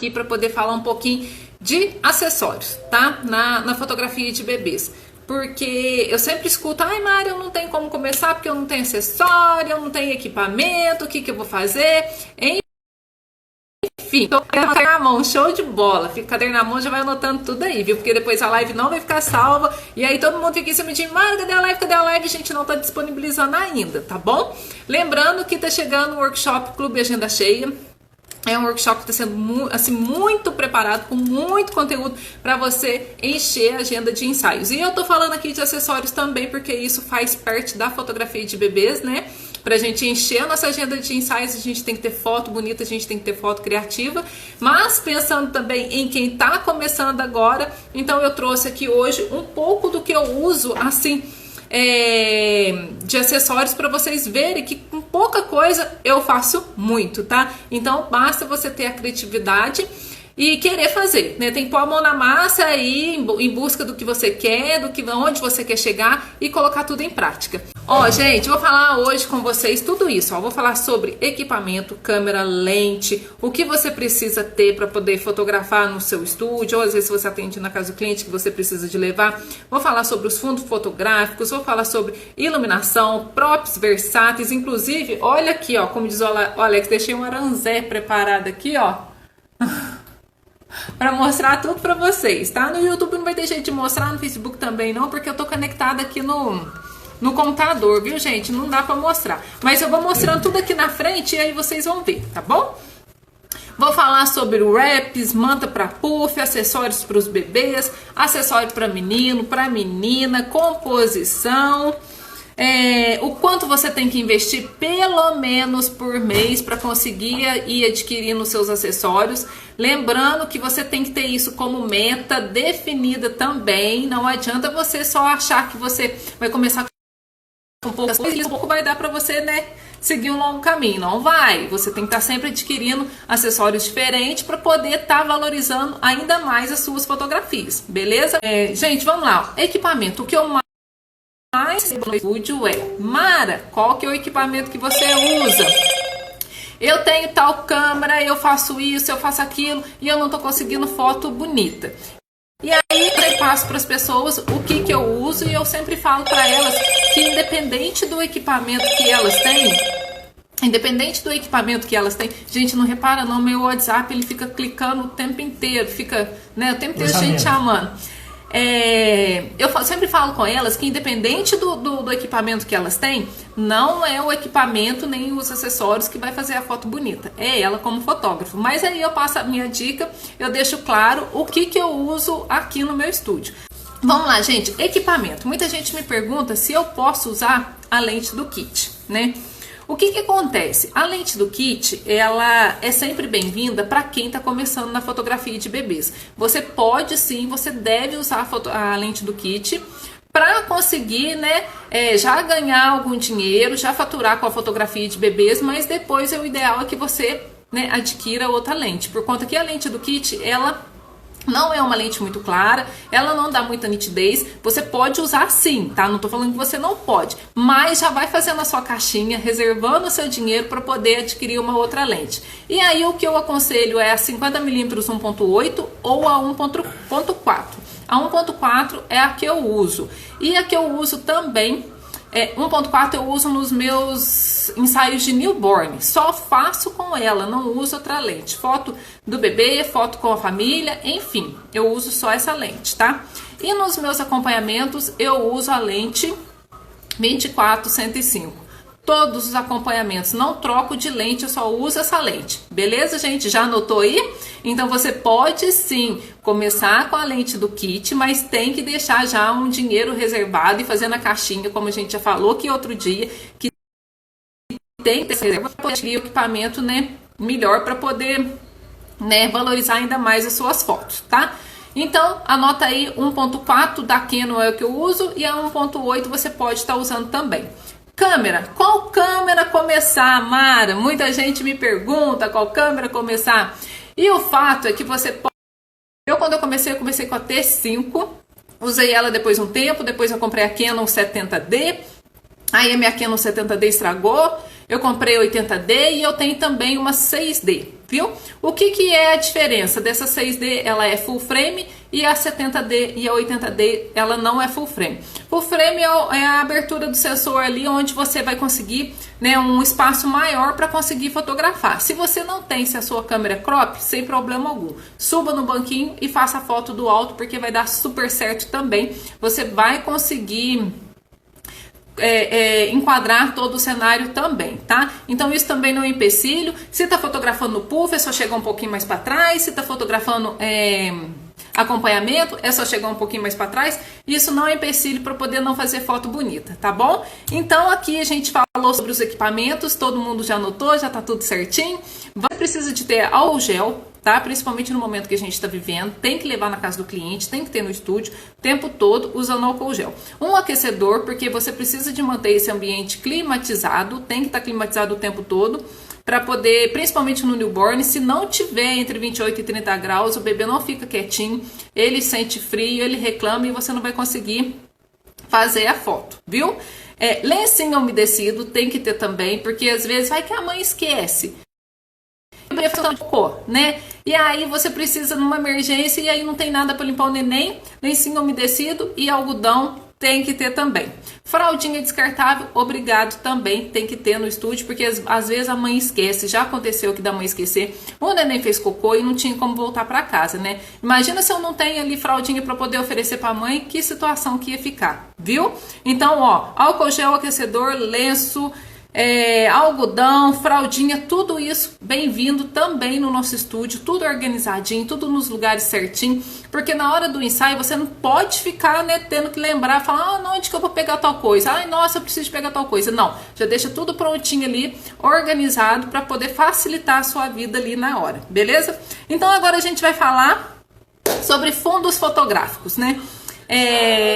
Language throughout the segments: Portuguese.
aqui para poder falar um pouquinho de acessórios, tá? Na fotografia de bebês. Porque eu sempre escuto, ai Mari, eu não tenho como começar porque eu não tenho acessório, eu não tenho equipamento, o que eu vou fazer? Enfim, tô com o caderno na mão, show de bola. Fica o caderno na mão, já vai anotando tudo aí, viu? Porque depois a live não vai ficar salva. E aí todo mundo fica em cima de Mari, cadê a live? Cadê a live? A gente não tá disponibilizando ainda, tá bom? Lembrando que tá chegando o workshop Clube Agenda Cheia. É um workshop que está sendo assim, muito preparado, com muito conteúdo para você encher a agenda de ensaios. E eu tô falando aqui de acessórios também, porque isso faz parte da fotografia de bebês, né? Pra gente encher a nossa agenda de ensaios, a gente tem que ter foto bonita, a gente tem que ter foto criativa. Mas pensando também em quem tá começando agora, então eu trouxe aqui hoje um pouco do que eu uso, assim, de acessórios para vocês verem que com pouca coisa eu faço muito, tá? Então basta você ter a criatividade e querer fazer, né? Tem que pôr a mão na massa e ir em busca do que você quer, onde você quer chegar e colocar tudo em prática. Ó, gente, vou falar hoje com vocês tudo isso, ó. Vou falar sobre equipamento, câmera, lente, o que você precisa ter para poder fotografar no seu estúdio, ou às vezes você atende na casa do cliente que você precisa de levar. Vou falar sobre os fundos fotográficos, vou falar sobre iluminação, props versáteis, inclusive, olha aqui, ó, como diz o Alex, deixei um aranzé preparado aqui, ó. Para mostrar tudo para vocês, tá? No YouTube não vai ter jeito de mostrar, no Facebook também não, porque eu tô conectada aqui no computador, viu, gente? Não dá para mostrar. Mas eu vou mostrando tudo aqui na frente e aí vocês vão ver, tá bom? Vou falar sobre wraps, manta para puff, acessórios para os bebês, acessório para menino, para menina, composição. O quanto você tem que investir pelo menos por mês para conseguir ir adquirindo seus acessórios. Lembrando que você tem que ter isso como meta definida também. Não adianta você só achar que você vai começar com poucas coisas e pouco vai dar para você, né, seguir um longo caminho. Não vai. Você tem que estar sempre adquirindo acessórios diferentes para poder estar valorizando ainda mais as suas fotografias, beleza? Gente, vamos lá. Equipamento. O que eu mais no estúdio Mara, qual que é o equipamento que você usa? Eu tenho tal câmera, eu faço isso, eu faço aquilo e eu não tô conseguindo foto bonita. E aí eu passo para as pessoas o que eu uso e eu sempre falo para elas que independente do equipamento que elas têm, gente, não repara não, meu WhatsApp ele fica clicando o tempo inteiro, fica, né, o tempo inteiro a gente chamando. Eu sempre falo com elas que independente do equipamento que elas têm, não é o equipamento nem os acessórios que vai fazer a foto bonita, é ela como fotógrafo. Mas aí eu passo a minha dica, eu deixo claro o que eu uso aqui no meu estúdio. Vamos lá, gente, equipamento. Muita gente me pergunta se eu posso usar a lente do kit, né? O que acontece? A lente do kit, ela é sempre bem-vinda para quem está começando na fotografia de bebês. Você pode sim, você deve usar a lente do kit para conseguir, né, já ganhar algum dinheiro, já faturar com a fotografia de bebês, mas depois o ideal é que você, né, adquira outra lente. Por conta que a lente do kit, ela não é uma lente muito clara, ela não dá muita nitidez, você pode usar sim, tá? Não tô falando que você não pode, mas já vai fazendo a sua caixinha, reservando o seu dinheiro para poder adquirir uma outra lente. E aí o que eu aconselho é a 50mm 1.8 ou a 1.4. A 1.4 é a que eu uso. E a que eu uso também, 1.4 eu uso nos meus ensaios de newborn. Só faço com ela, não uso outra lente. Foto do bebê, foto com a família, enfim, eu uso só essa lente, tá? E nos meus acompanhamentos eu uso a lente 24-105. Todos os acompanhamentos, não troco de lente, eu só uso essa lente. Beleza, gente? Já anotou aí? Então você pode sim começar com a lente do kit, mas tem que deixar já um dinheiro reservado e fazer na caixinha, como a gente já falou que outro dia, que tem que ter reserva para poder adquirir o equipamento, né, melhor para poder, né, valorizar ainda mais as suas fotos, tá? Então, anota aí 1.4 da Canon é o que eu uso e a 1.8 você pode estar usando também. Câmera, qual câmera começar, Mara? Muita gente me pergunta qual câmera começar. E o fato é que você pode... Quando eu comecei com a T5, usei ela depois um tempo, depois eu comprei a Canon 70D, aí a minha Canon 70D estragou, eu comprei a 80D e eu tenho também uma 6D. viu? O que é a diferença dessa 6D? Ela é full frame e a 70D e a 80D ela não é full frame. Full frame é a abertura do sensor ali onde você vai conseguir, né, um espaço maior para conseguir fotografar. Se você não tem, se a sua câmera crop, sem problema algum, suba no banquinho e faça a foto do alto, porque vai dar super certo também. Você vai conseguir enquadrar todo o cenário também, tá? Então isso também não é empecilho. Se tá fotografando no puff, é só chegar um pouquinho mais para trás. Se tá fotografando acompanhamento, é só chegar um pouquinho mais para trás. Isso não é empecilho para poder não fazer foto bonita, tá bom? Então aqui a gente falou sobre os equipamentos, todo mundo já anotou, já tá tudo certinho. Você precisa de ter álcool gel, tá? Principalmente no momento que a gente está vivendo, tem que levar na casa do cliente, tem que ter no estúdio o tempo todo usando álcool gel. Um aquecedor, porque você precisa de manter esse ambiente climatizado, tem que estar climatizado o tempo todo, para poder, principalmente no newborn, se não tiver entre 28 e 30 graus, o bebê não fica quietinho, ele sente frio, ele reclama e você não vai conseguir fazer a foto, viu? Lencinho umedecido tem que ter também, porque às vezes vai que a mãe esquece, né? E aí você precisa numa emergência e aí não tem nada para limpar o neném, lencinho umedecido e algodão tem que ter também. Fraldinha descartável, obrigado, também tem que ter no estúdio, porque às vezes a mãe esquece, já aconteceu que da mãe esquecer, o neném fez cocô e não tinha como voltar para casa, né? Imagina se eu não tenho ali fraldinha para poder oferecer para a mãe, que situação que ia ficar, viu? Então, ó, álcool gel, aquecedor, lenço, algodão, fraldinha, tudo isso bem-vindo também no nosso estúdio, tudo organizadinho, tudo nos lugares certinho, porque na hora do ensaio você não pode ficar, né, tendo que lembrar, falar, não, onde que eu vou pegar tal coisa? Ai, nossa, eu preciso pegar tal coisa. Não, já deixa tudo prontinho ali, organizado, para poder facilitar a sua vida ali na hora, beleza? Então agora a gente vai falar sobre fundos fotográficos, né?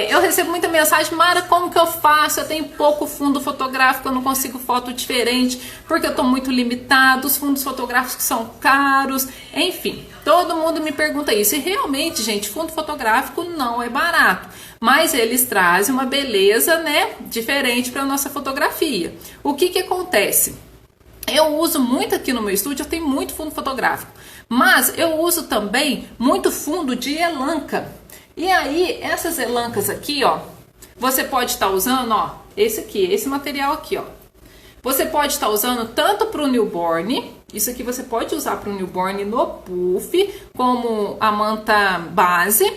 Eu recebo muita mensagem, Mara, como que eu faço? Eu tenho pouco fundo fotográfico, eu não consigo foto diferente, porque eu estou muito limitado, os fundos fotográficos são caros, enfim, todo mundo me pergunta isso. E realmente, gente, fundo fotográfico não é barato, mas eles trazem uma beleza, né, diferente para a nossa fotografia. O que acontece? Eu uso muito aqui no meu estúdio, eu tenho muito fundo fotográfico, mas eu uso também muito fundo de elanca. E aí, essas elancas aqui, ó, você pode estar usando, ó, esse aqui, esse material aqui, ó. Você pode estar usando tanto para o newborn, isso aqui você pode usar para o newborn no puff, como a manta base,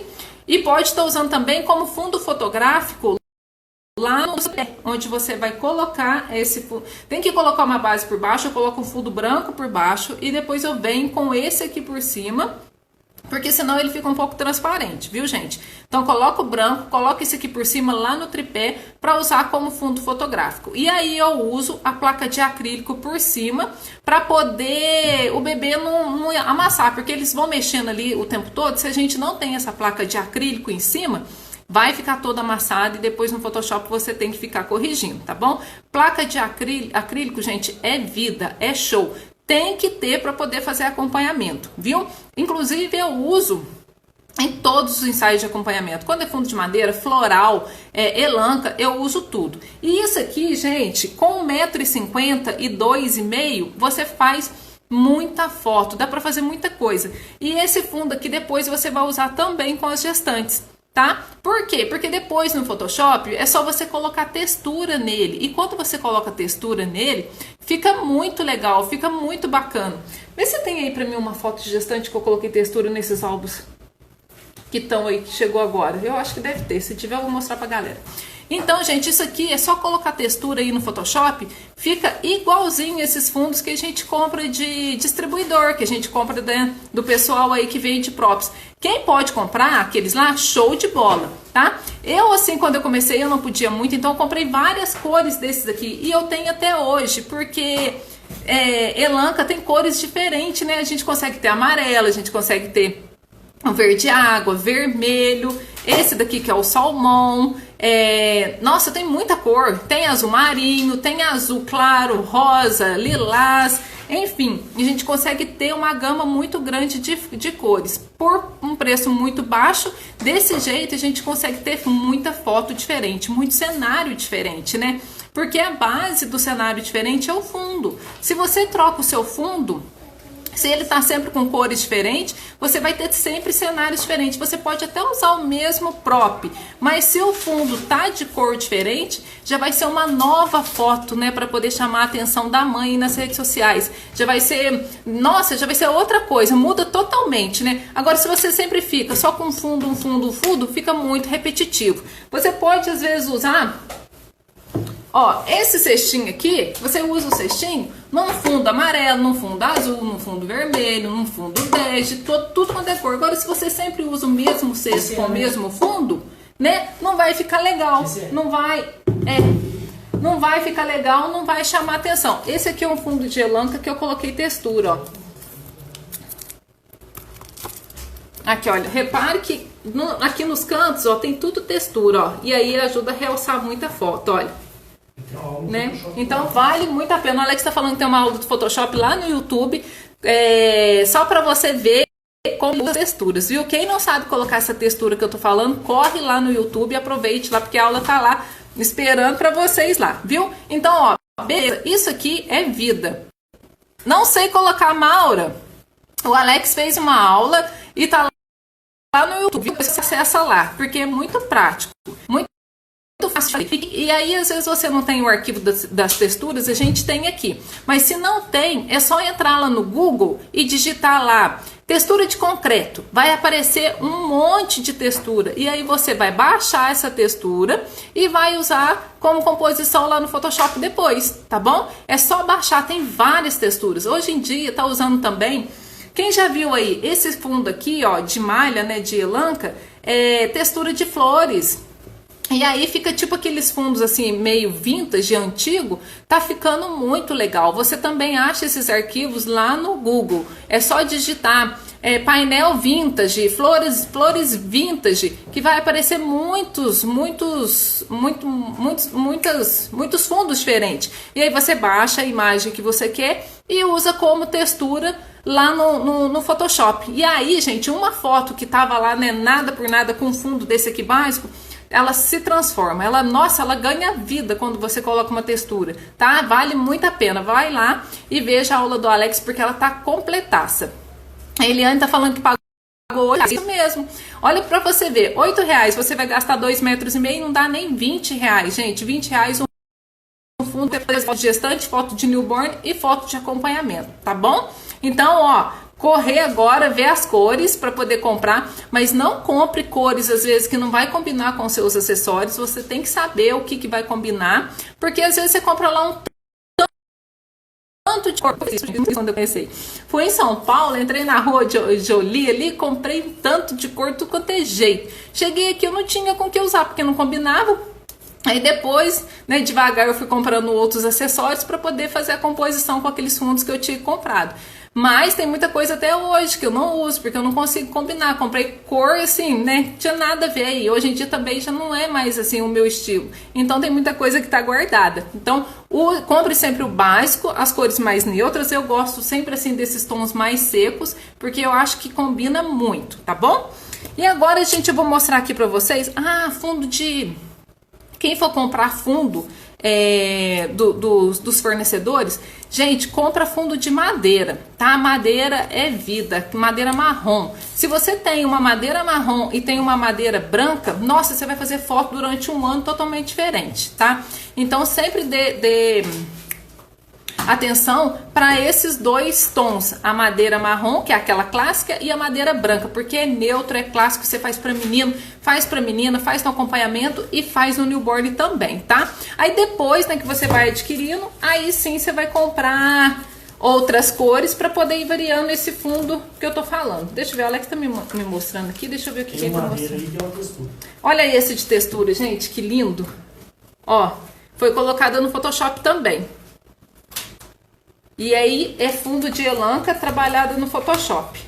e pode estar usando também como fundo fotográfico lá no pé, onde você vai colocar esse fundo. Tem que colocar uma base por baixo, eu coloco um fundo branco por baixo e depois eu venho com esse aqui por cima, porque senão ele fica um pouco transparente, viu, gente? Então coloca o branco, coloca esse aqui por cima lá no tripé para usar como fundo fotográfico. E aí eu uso a placa de acrílico por cima para poder o bebê não amassar, porque eles vão mexendo ali o tempo todo. Se a gente não tem essa placa de acrílico em cima, vai ficar toda amassada e depois no Photoshop você tem que ficar corrigindo, tá bom? Placa de acrílico, gente, é vida, é show. Tem que ter para poder fazer acompanhamento, viu? Inclusive eu uso em todos os ensaios de acompanhamento. Quando é fundo de madeira, floral, elanca, eu uso tudo. E isso aqui, gente, com 1,50 m e 2,5 m, você faz muita foto, dá para fazer muita coisa. E esse fundo aqui depois você vai usar também com as gestantes, tá? Por quê? Porque depois no Photoshop é só você colocar textura nele. E quando você coloca textura nele, fica muito legal, fica muito bacana. Vê se tem aí pra mim uma foto de gestante que eu coloquei textura nesses álbuns que estão aí, que chegou agora. Eu acho que deve ter, se tiver eu vou mostrar pra galera. Então, gente, isso aqui é só colocar textura aí no Photoshop, fica igualzinho esses fundos que a gente compra de distribuidor, que a gente compra do pessoal aí que vende props. Quem pode comprar aqueles lá, show de bola, tá? Eu, assim, quando eu comecei, eu não podia muito, então eu comprei várias cores desses aqui, e eu tenho até hoje, porque elanca tem cores diferentes, né? A gente consegue ter amarelo, a gente consegue ter um verde água, vermelho, esse daqui que é o salmão, nossa, tem muita cor, tem azul marinho, tem azul claro, rosa, lilás, enfim, a gente consegue ter uma gama muito grande de cores, por um preço muito baixo. Desse jeito a gente consegue ter muita foto diferente, muito cenário diferente, né? Porque a base do cenário diferente é o fundo. Se você troca o seu fundo, Se ele está sempre com cores diferentes, você vai ter sempre cenários diferentes. Você pode até usar o mesmo prop, mas se o fundo tá de cor diferente, já vai ser uma nova foto, né, para poder chamar a atenção da mãe nas redes sociais. Já vai ser, nossa, já vai ser outra coisa, muda totalmente, né? Agora, se você sempre fica só com um fundo, fica muito repetitivo. Você pode às vezes usar, ó, esse cestinho aqui, você usa o cestinho num fundo amarelo, num fundo azul, num fundo vermelho, num fundo bege, tudo quanto é cor. Agora, se você sempre usa o mesmo cesto com o mesmo fundo, né, não vai ficar legal, não vai ficar legal, não vai chamar atenção. Esse aqui é um fundo de elanca que eu coloquei textura, ó. Aqui, olha, repare que aqui nos cantos, ó, tem tudo textura, ó, e aí ajuda a realçar muita foto, olha. Né? Então vale muito a pena. O Alex está falando que tem uma aula do Photoshop lá no YouTube, só para você ver como usa as texturas, viu? Quem não sabe colocar essa textura que eu tô falando, corre lá no YouTube e aproveite lá, porque a aula tá lá esperando para vocês lá, viu? Então, ó, beleza, isso aqui é vida. Não sei colocar Maura. O Alex fez uma aula e tá lá no YouTube, você acessa lá, porque é muito prático, muito fácil. E aí, às vezes, você não tem o arquivo das texturas, a gente tem aqui. Mas se não tem, é só entrar lá no Google e digitar lá textura de concreto. Vai aparecer um monte de textura. E aí você vai baixar essa textura e vai usar como composição lá no Photoshop depois, tá bom? É só baixar, tem várias texturas. Hoje em dia, tá usando também. Quem já viu aí esse fundo aqui, ó, de malha, né, de elanca, textura de flores. E aí fica tipo aqueles fundos assim, meio vintage, antigo, tá ficando muito legal. Você também acha esses arquivos lá no Google. É só digitar painel vintage, flores vintage, que vai aparecer muitos fundos diferentes. E aí você baixa a imagem que você quer e usa como textura lá no Photoshop. E aí, gente, uma foto que tava lá, né, nada por nada, com fundo desse aqui básico, ela se transforma, ela ganha vida quando você coloca uma textura, tá? Vale muito a pena, vai lá e veja a aula do Alex, porque ela tá completaça. A Eliane tá falando que pagou hoje, isso mesmo. Olha pra você ver, R$8, você vai gastar 2,5 metros, não dá nem R$20, gente, R$20 um fundo, depois foto de gestante, foto de newborn e foto de acompanhamento, tá bom? Então, ó, correr agora, ver as cores para poder comprar, mas não compre cores às vezes que não vai combinar com seus acessórios. Você tem que saber o que vai combinar, porque às vezes você compra lá um tanto de cor. Quando eu pensei, fui em São Paulo, entrei na rua Jolie ali, comprei um tanto de cor, tudo quanto é jeito. Cheguei aqui, eu não tinha com que usar, porque não combinava. Aí depois, né, devagar eu fui comprando outros acessórios para poder fazer a composição com aqueles fundos que eu tinha comprado. Mas tem muita coisa até hoje que eu não uso, porque eu não consigo combinar. Comprei cor assim, né? Tinha nada a ver. E hoje em dia também já não é mais assim o meu estilo. Então tem muita coisa que tá guardada. Então compre sempre o básico, as cores mais neutras. Eu gosto sempre assim desses tons mais secos, porque eu acho que combina muito, tá bom? E agora, gente, eu vou mostrar aqui pra vocês. Fundo de... Quem for comprar fundo dos fornecedores, gente, compra fundo de madeira, tá? Madeira é vida, madeira marrom. Se você tem uma madeira marrom e tem uma madeira branca, nossa, você vai fazer foto durante um ano totalmente diferente, tá? Então sempre dê atenção para esses dois tons, a madeira marrom, que é aquela clássica, e a madeira branca, porque é neutro, é clássico, você faz para menino, faz para menina, faz no acompanhamento e faz no newborn também, tá? Aí depois, né, que você vai adquirindo, aí sim você vai comprar outras cores para poder ir variando esse fundo que eu tô falando. Deixa eu ver, o Alex tá me mostrando aqui, deixa eu ver o que ele tá mostrando. Olha esse de textura, gente, que lindo. Ó, foi colocado no Photoshop também. E aí é fundo de elanca trabalhado no Photoshop.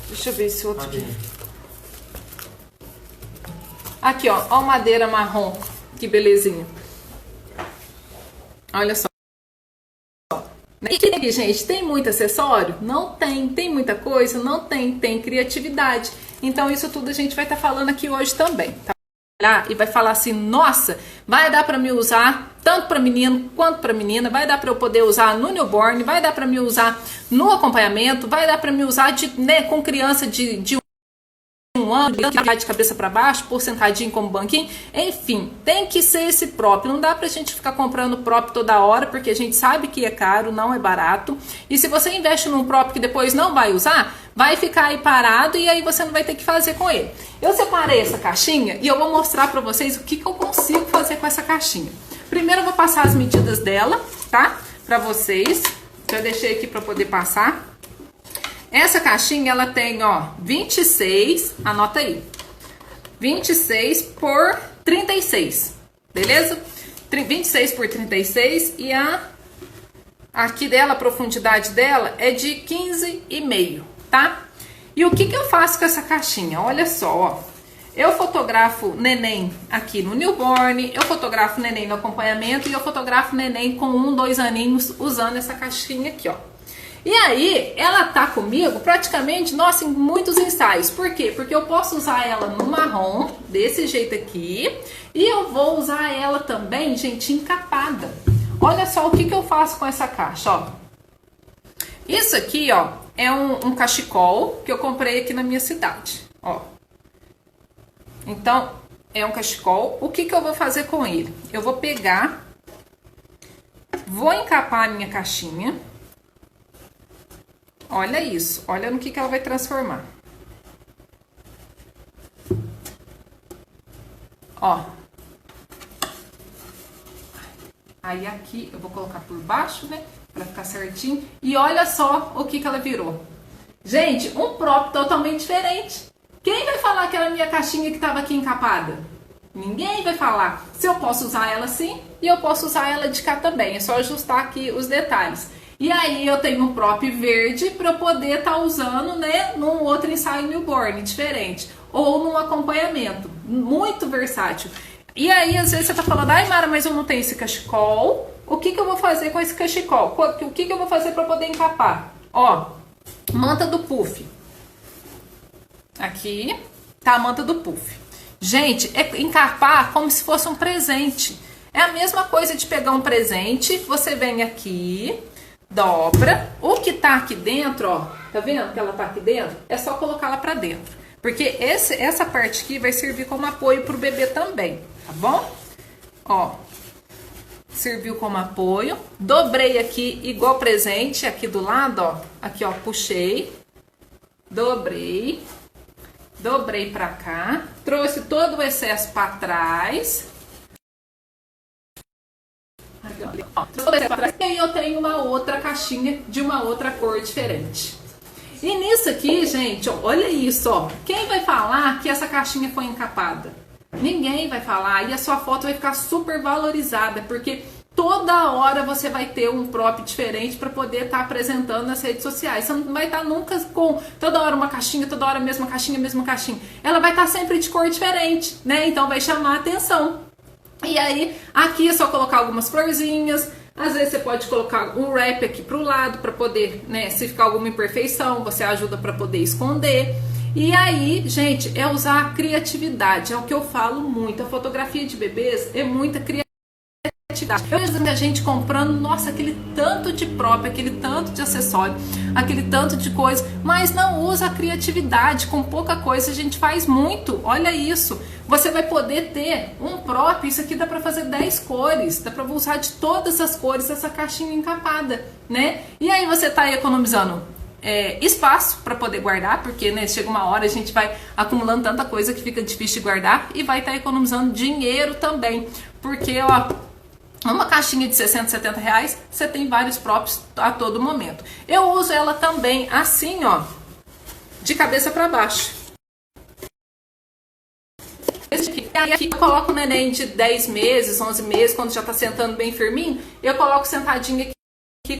Deixa eu ver esse outro aqui. Aqui, ó madeira marrom. Que belezinha. Olha só. E aqui, gente, tem muito acessório? Não tem. Tem muita coisa? Não tem. Tem criatividade. Então isso tudo a gente vai estar falando aqui hoje também, tá? e vai falar assim, nossa, vai dar para me usar tanto para menino quanto para menina, vai dar para eu poder usar no newborn, vai dar para me usar no acompanhamento, vai dar para me usar né, com criança de um ano, de cabeça para baixo, por sentadinho como banquinho, enfim, tem que ser esse prop, não dá pra gente ficar comprando prop toda hora, porque a gente sabe que é caro, não é barato, e se você investe num prop que depois não vai usar, vai ficar aí parado e aí você não vai ter que fazer com ele. Eu separei essa caixinha e eu vou mostrar pra vocês o que eu consigo fazer com essa caixinha. Primeiro eu vou passar as medidas dela, tá? Pra vocês, eu deixei aqui pra poder passar. Essa caixinha, ela tem, ó, 26, anota aí, 26 por 36, beleza? 26 por 36 e aqui dela, a profundidade dela é de 15,5, tá? E o que eu faço com essa caixinha? Olha só, ó, eu fotografo neném aqui no newborn, eu fotografo neném no acompanhamento e eu fotografo neném com 1, 2 aninhos usando essa caixinha aqui, ó. E aí, ela tá comigo praticamente, nossa, em muitos ensaios. Por quê? Porque eu posso usar ela no marrom, desse jeito aqui. E eu vou usar ela também, gente, encapada. Olha só o que eu faço com essa caixa, ó. Isso aqui, ó, é um cachecol que eu comprei aqui na minha cidade, ó. Então, é um cachecol. O que eu vou fazer com ele? Eu vou pegar, vou encapar a minha caixinha. Olha isso, olha no que ela vai transformar. Ó. Aí aqui eu vou colocar por baixo, né? Pra ficar certinho. E olha só o que ela virou. Gente, um prop totalmente diferente. Quem vai falar que era a minha caixinha que tava aqui encapada? Ninguém vai falar. Se eu posso usar ela assim, e eu posso usar ela de cá também. É só ajustar aqui os detalhes. E aí eu tenho um prop verde para eu poder estar usando, né, num outro ensaio newborn diferente. Ou num acompanhamento. Muito versátil. E aí, às vezes, você tá falando, ai, Mara, mas eu não tenho esse cachecol. O que eu vou fazer com esse cachecol? O que eu vou fazer para poder encapar? Ó, manta do puff. Aqui tá a manta do puff. Gente, é encapar como se fosse um presente. É a mesma coisa de pegar um presente, você vem aqui, dobra, o que tá aqui dentro, ó, tá vendo que ela tá aqui dentro? É só colocar ela pra dentro, porque essa parte aqui vai servir como apoio pro bebê também, tá bom? Ó, serviu como apoio, dobrei aqui igual presente, aqui do lado, ó, aqui ó, puxei, dobrei pra cá, trouxe todo o excesso pra trás. E aí eu tenho uma outra caixinha de uma outra cor diferente. E nisso aqui, gente, olha isso, ó. Quem vai falar que essa caixinha foi encapada? Ninguém vai falar. E a sua foto vai ficar super valorizada, porque toda hora você vai ter um prop diferente para poder estar apresentando nas redes sociais. Você não vai estar nunca com toda hora uma caixinha, toda hora a mesma caixinha, mesma caixinha. Ela vai estar sempre de cor diferente, né? Então vai chamar a atenção. E aí, aqui é só colocar algumas florzinhas. Às vezes você pode colocar um wrap aqui pro lado para poder, né, se ficar alguma imperfeição, você ajuda para poder esconder. E aí, gente, é usar a criatividade, é o que eu falo muito. A fotografia de bebês é muita criatividade. Eu vejo a gente comprando, nossa, aquele tanto de próprio, aquele tanto de acessório, aquele tanto de coisa, mas não usa a criatividade. Com pouca coisa a gente faz muito. Olha isso. Você vai poder ter um próprio, isso aqui dá pra fazer 10 cores, dá pra usar de todas as cores essa caixinha encapada, né? E aí você tá economizando espaço para poder guardar, porque, né, chega uma hora a gente vai acumulando tanta coisa que fica difícil de guardar, e vai estar economizando dinheiro também, porque, ó, uma caixinha de 60, 70 reais, você tem vários props a todo momento. Eu uso ela também assim, ó, de cabeça para baixo. E aqui eu coloco o neném de 10 meses, 11 meses, quando já tá sentando bem firminho, eu coloco sentadinha aqui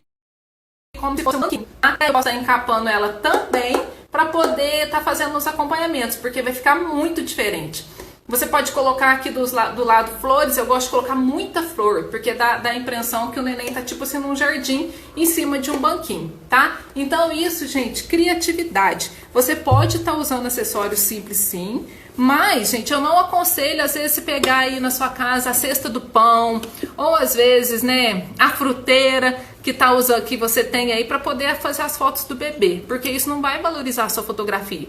como se fosse um banquinho. Eu posso estar encapando ela também para poder estar fazendo os acompanhamentos, porque vai ficar muito diferente. Você pode colocar aqui do lado flores. Eu gosto de colocar muita flor, porque dá a impressão que o neném tá tipo assim num jardim em cima de um banquinho, tá? Então isso, gente, criatividade. Você pode estar usando acessórios simples sim, mas, gente, eu não aconselho às vezes pegar aí na sua casa a cesta do pão, ou às vezes, né, a fruteira que tá usando, que você tem aí para poder fazer as fotos do bebê, porque isso não vai valorizar a sua fotografia.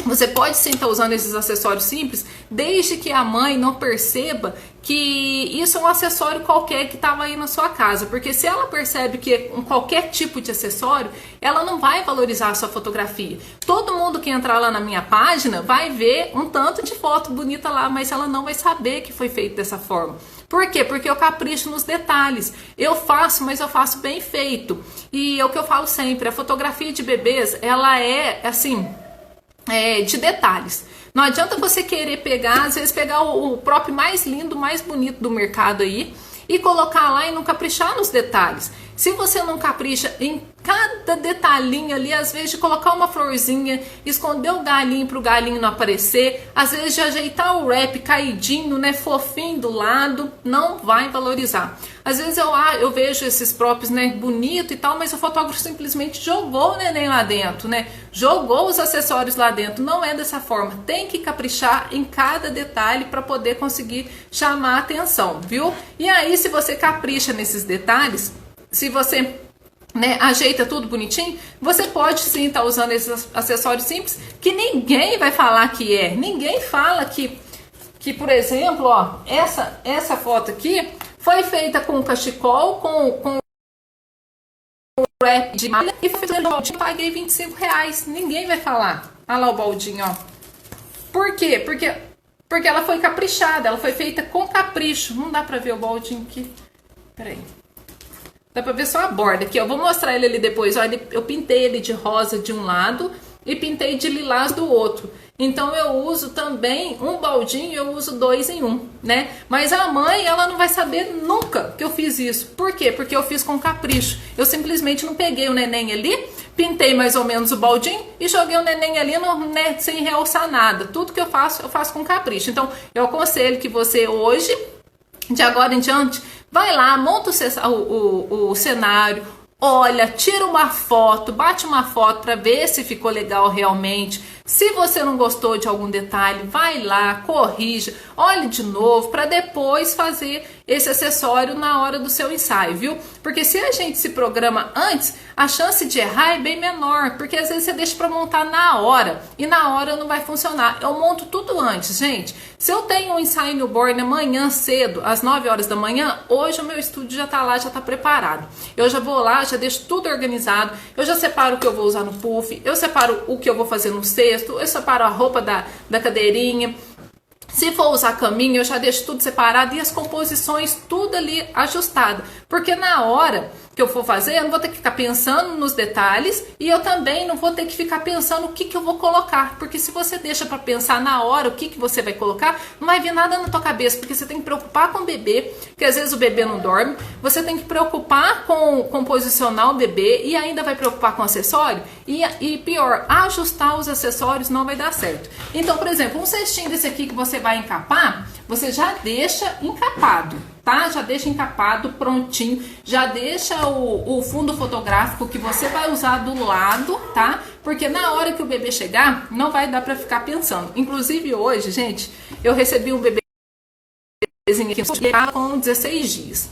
Você pode sim estar usando esses acessórios simples, desde que a mãe não perceba que isso é um acessório qualquer que estava aí na sua casa. Porque se ela percebe que é qualquer tipo de acessório, ela não vai valorizar a sua fotografia. Todo mundo que entrar lá na minha página vai ver um tanto de foto bonita lá, mas ela não vai saber que foi feito dessa forma. Por quê? Porque eu capricho nos detalhes. Eu faço, mas eu faço bem feito. E é o que eu falo sempre, a fotografia de bebês, ela é assim... de detalhes. Não adianta você querer pegar, às vezes pegar o próprio mais lindo, mais bonito do mercado aí e colocar lá e não caprichar nos detalhes. Se você não capricha em cada detalhinho ali, às vezes de colocar uma florzinha, esconder o galinho para o galinho não aparecer, às vezes de ajeitar o wrap caidinho, né, fofinho do lado, não vai valorizar. Às vezes eu vejo esses próprios, né, bonito e tal, mas o fotógrafo simplesmente jogou o neném lá dentro, né, jogou os acessórios lá dentro. Não é dessa forma, tem que caprichar em cada detalhe para poder conseguir chamar a atenção, viu? E aí, se você capricha nesses detalhes, se você, né, ajeita tudo bonitinho, você pode sim estar usando esses acessórios simples que ninguém vai falar que é. Ninguém fala que por exemplo, ó, essa foto aqui foi feita com cachecol, com wrap de malha e foi feita no baldinho, paguei R$25. Ninguém vai falar. Olha lá o baldinho, ó. Por quê? Porque ela foi caprichada, ela foi feita com capricho. Não dá pra ver o baldinho aqui. Peraí. Dá pra ver só a borda aqui, ó. Vou mostrar ele ali depois. Ó, eu pintei ele de rosa de um lado e pintei de lilás do outro. Então eu uso também um baldinho, eu uso 2 em 1, né? Mas a mãe, ela não vai saber nunca que eu fiz isso. Por quê? Porque eu fiz com capricho. Eu simplesmente não peguei o neném ali, pintei mais ou menos o baldinho e joguei o neném ali né, sem realçar nada. Tudo que eu faço com capricho. Então eu aconselho que você hoje, de agora em diante, vai lá, monta o cenário, olha, tira uma foto, bate uma foto para ver se ficou legal realmente. Se você não gostou de algum detalhe, vai lá, corrija, olhe de novo para depois fazer esse acessório na hora do seu ensaio, viu? Porque se a gente se programa antes, a chance de errar é bem menor, porque às vezes você deixa para montar na hora e na hora não vai funcionar. Eu monto tudo antes, gente. Se eu tenho um ensaio newborn amanhã cedo, às 9 horas da manhã, hoje o meu estúdio já tá lá, já tá preparado. Eu já vou lá, já deixo tudo organizado, eu já separo o que eu vou usar no puff, eu separo o que eu vou fazer no cesto, eu separo a roupa da cadeirinha. Se for usar caminho, eu já deixo tudo separado e as composições tudo ali ajustado. Porque na hora que eu for fazer, eu não vou ter que ficar pensando nos detalhes e eu também não vou ter que ficar pensando o que eu vou colocar. Porque se você deixa para pensar na hora o que você vai colocar, não vai vir nada na tua cabeça, porque você tem que preocupar com o bebê, porque às vezes o bebê não dorme, você tem que preocupar com posicionar o bebê e ainda vai preocupar com o acessório e pior, ajustar os acessórios não vai dar certo. Então, por exemplo, um cestinho desse aqui que você vai encapar, você já deixa encapado, tá? Já deixa encapado, prontinho, já deixa o fundo fotográfico que você vai usar do lado, tá? Porque na hora que o bebê chegar, não vai dar pra ficar pensando. Inclusive hoje, gente, eu recebi um bebezinho aqui com 16 dias.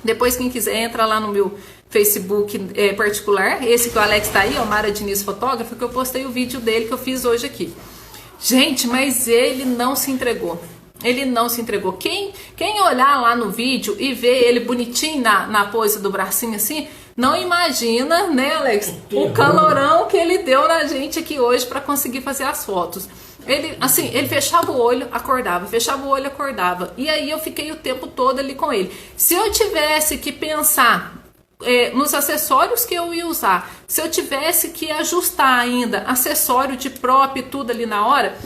Depois, quem quiser, entra lá no meu Facebook particular, esse que o Alex tá aí, ó, Mara Diniz Fotógrafa, que eu postei o vídeo dele que eu fiz hoje aqui. Gente, mas ele não se entregou. Ele não se entregou. Quem olhar lá no vídeo e ver ele bonitinho na pose do bracinho assim, não imagina, né, Alex, o calorão que ele deu na gente aqui hoje para conseguir fazer as fotos. Ele fechava o olho, acordava, fechava o olho, acordava. E aí eu fiquei o tempo todo ali com ele. Se eu tivesse que pensar nos acessórios que eu ia usar, se eu tivesse que ajustar ainda acessório de prop e tudo ali na hora,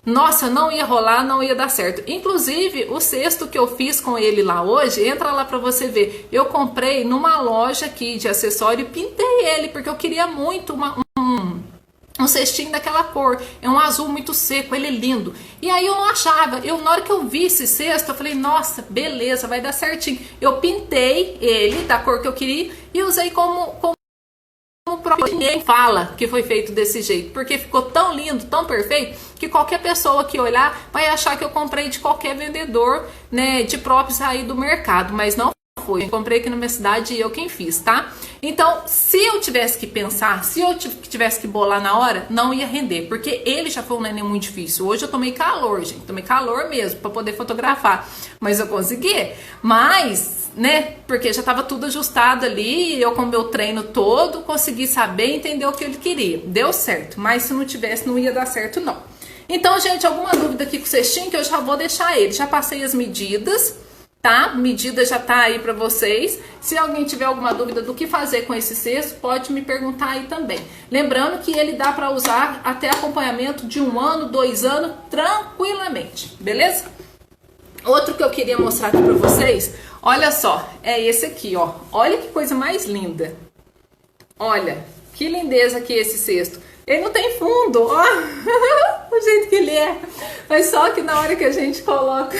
nossa, não ia rolar, não ia dar certo. Inclusive, o cesto que eu fiz com ele lá hoje, entra lá pra você ver. Eu comprei numa loja aqui de acessório e pintei ele, porque eu queria muito um cestinho daquela cor, é um azul muito seco, ele é lindo. E aí eu não achava, na hora que eu vi esse cesto, eu falei, nossa, beleza, vai dar certinho. Eu pintei ele da cor que eu queria e usei como ninguém fala que foi feito desse jeito, porque ficou tão lindo, tão perfeito, que qualquer pessoa que olhar vai achar que eu comprei de qualquer vendedor, né, de próprios aí do mercado, mas não foi. Eu comprei aqui na minha cidade e eu quem fiz, tá? Então, se eu tivesse que pensar, se eu tivesse que bolar na hora, não ia render, porque ele já foi um neném muito difícil. Hoje eu tomei calor, gente, tomei calor mesmo para poder fotografar, mas eu consegui. Mas, né, porque já tava tudo ajustado ali, eu com o meu treino todo, consegui saber e entender o que ele queria. Deu certo, mas se não tivesse, não ia dar certo, não. Então, gente, alguma dúvida aqui com o cestinho, que eu já vou deixar ele. Já passei as medidas, tá? Medida já tá aí para vocês. Se alguém tiver alguma dúvida do que fazer com esse cesto, pode me perguntar aí também. Lembrando que ele dá para usar até acompanhamento de 1 ano, 2 anos, tranquilamente, beleza? Outro que eu queria mostrar aqui para vocês, olha só, é esse aqui, ó. Olha que coisa mais linda. Olha, que lindeza aqui esse cesto. Ele não tem fundo, ó, o jeito que ele é. Mas só que na hora que a gente coloca,